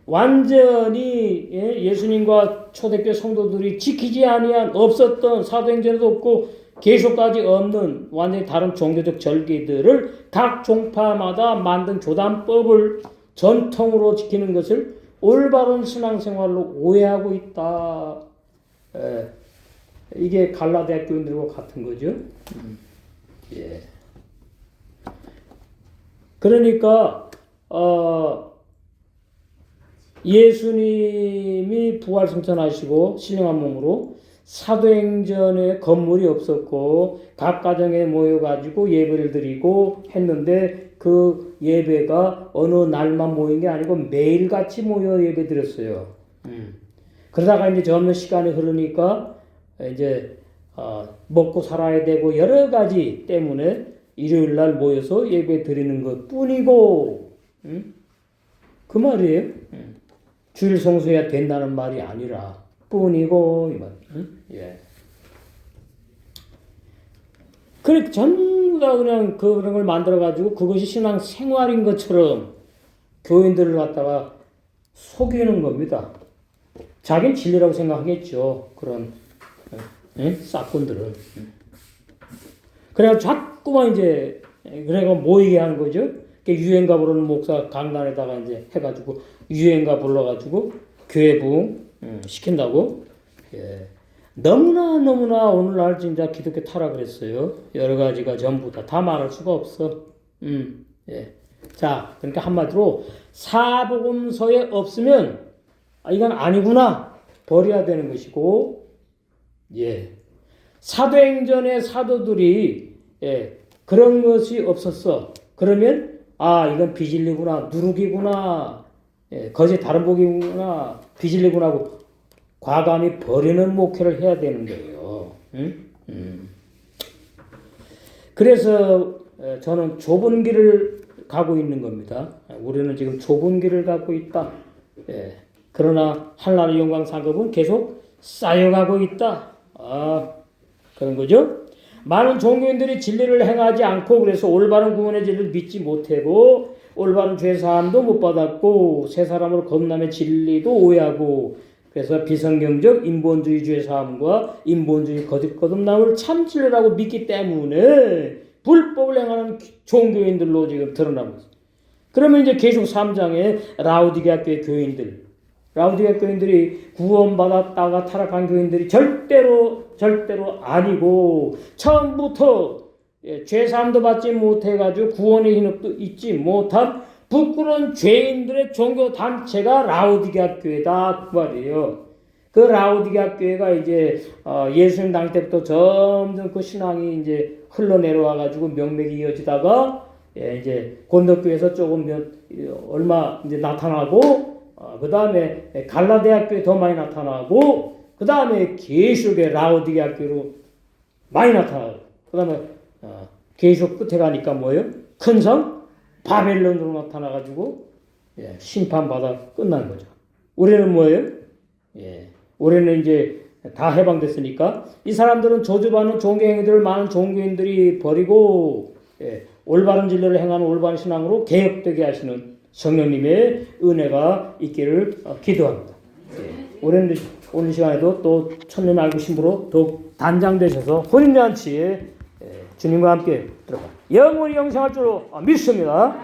완전히 예수님과 초대교회 성도들이 지키지 아니한 없었던 사도행전에도 없고 계시록까지 없는 완전히 다른 종교적 절기들을 각 종파마다 만든 교단법을 전통으로 지키는 것을 올바른 신앙생활로 오해하고 있다. 이게 갈라디아 교인들과 같은 거죠. 예. 그러니까 예수님이 부활승천하시고 신령한 몸으로 사도행전에 건물이 없었고 각 가정에 모여가지고 예배를 드리고 했는데 그 예배가 어느 날만 모인 게 아니고 매일같이 모여 예배 드렸어요. 그러다가 이제 점점 시간이 흐르니까 이제 먹고 살아야 되고 여러 가지 때문에 일요일 날 모여서 예배 드리는 것 뿐이고, 그 말이에요. 주일 성수해야 된다는 말이 아니라 뿐이고 이 말. 예. 그래 전부 다 그냥 그런 걸 만들어 가지고 그것이 신앙 생활인 것처럼 교인들을 갖다가 속이는 겁니다. 자기는 진리라고 생각하겠죠. 그런 싹군들은. 그래가 자꾸만 이제 그래가 모이게 하는 거죠. 유행가 부르는 목사 강단에다가 이제 해가지고 유행가 불러가지고 교회 부흥 시킨다고. 예. 너무나 오늘날 진짜 기독교 타락을 했어요. 여러 가지가 전부 다 말할 수가 없어. 예. 자, 그러니까 한마디로 사복음서에 없으면 이건 아니구나 버려야 되는 것이고, 예. 사도행전의 사도들이 그런 것이 없었어. 그러면 이건 비진리구나, 누룩이구나, 거짓 다른 복이구나, 비진리구나 하고 과감히 버리는 목회를 해야 되는 거예요. 그래서 저는 좁은 길을 가고 있는 겁니다. 우리는 지금 좁은 길을 가고 있다. 그러나 하나님의 영광 상급은 계속 쌓여가고 있다. 그런 거죠. 많은 종교인들이 진리를 행하지 않고 그래서 올바른 구원의 진리를 믿지 못하고 올바른 죄사함도 못 받았고 새 사람으로 거듭남의 진리도 오해하고 그래서 비성경적 인본주의 죄사함과 인본주의 거듭남을 참 진리라고 믿기 때문에 불법을 행하는 종교인들로 지금 드러나고 있어요. 그러면 이제 계속 3장에 라우디게아 교회 라우디게아 교인들이 구원받았다가 타락한 교인들이 절대로 아니고 처음부터 죄사함도 받지 못해가지고 구원의 hin업도 잊지 못한 부끄러운 죄인들의 종교 단체가 라우디게아 교회다 그 말이에요. 그 라우디게아 교회가 이제 예수님 당시 때부터 점점 그 신앙이 이제 흘러내려와가지고 명맥이 이어지다가 이제 고린도교회에서 조금 얼마 이제 나타나고. 그 다음에 갈라디아 교회 더 많이 나타나고 그 다음에 계시록의 라우디게아 교회로 많이 나타나고 그 다음에 계시록 끝에 가니까 뭐예요? 큰 성 바벨론으로 나타나가지고 심판받아 끝난 거죠. 우리는 뭐예요? 우리는 이제 다 해방됐으니까 이 사람들은 저주받는 종교행위들을 많은 종교인들이 버리고 올바른 진리를 행하는 올바른 신앙으로 개혁되게 하시는 성령님의 은혜가 있기를 기도합니다. 오늘 시간에도 또 천년 알고 신부로 더욱 단장되셔서 혼인잔치에 주님과 함께 들어가 영원히 영생할 줄로 믿습니다.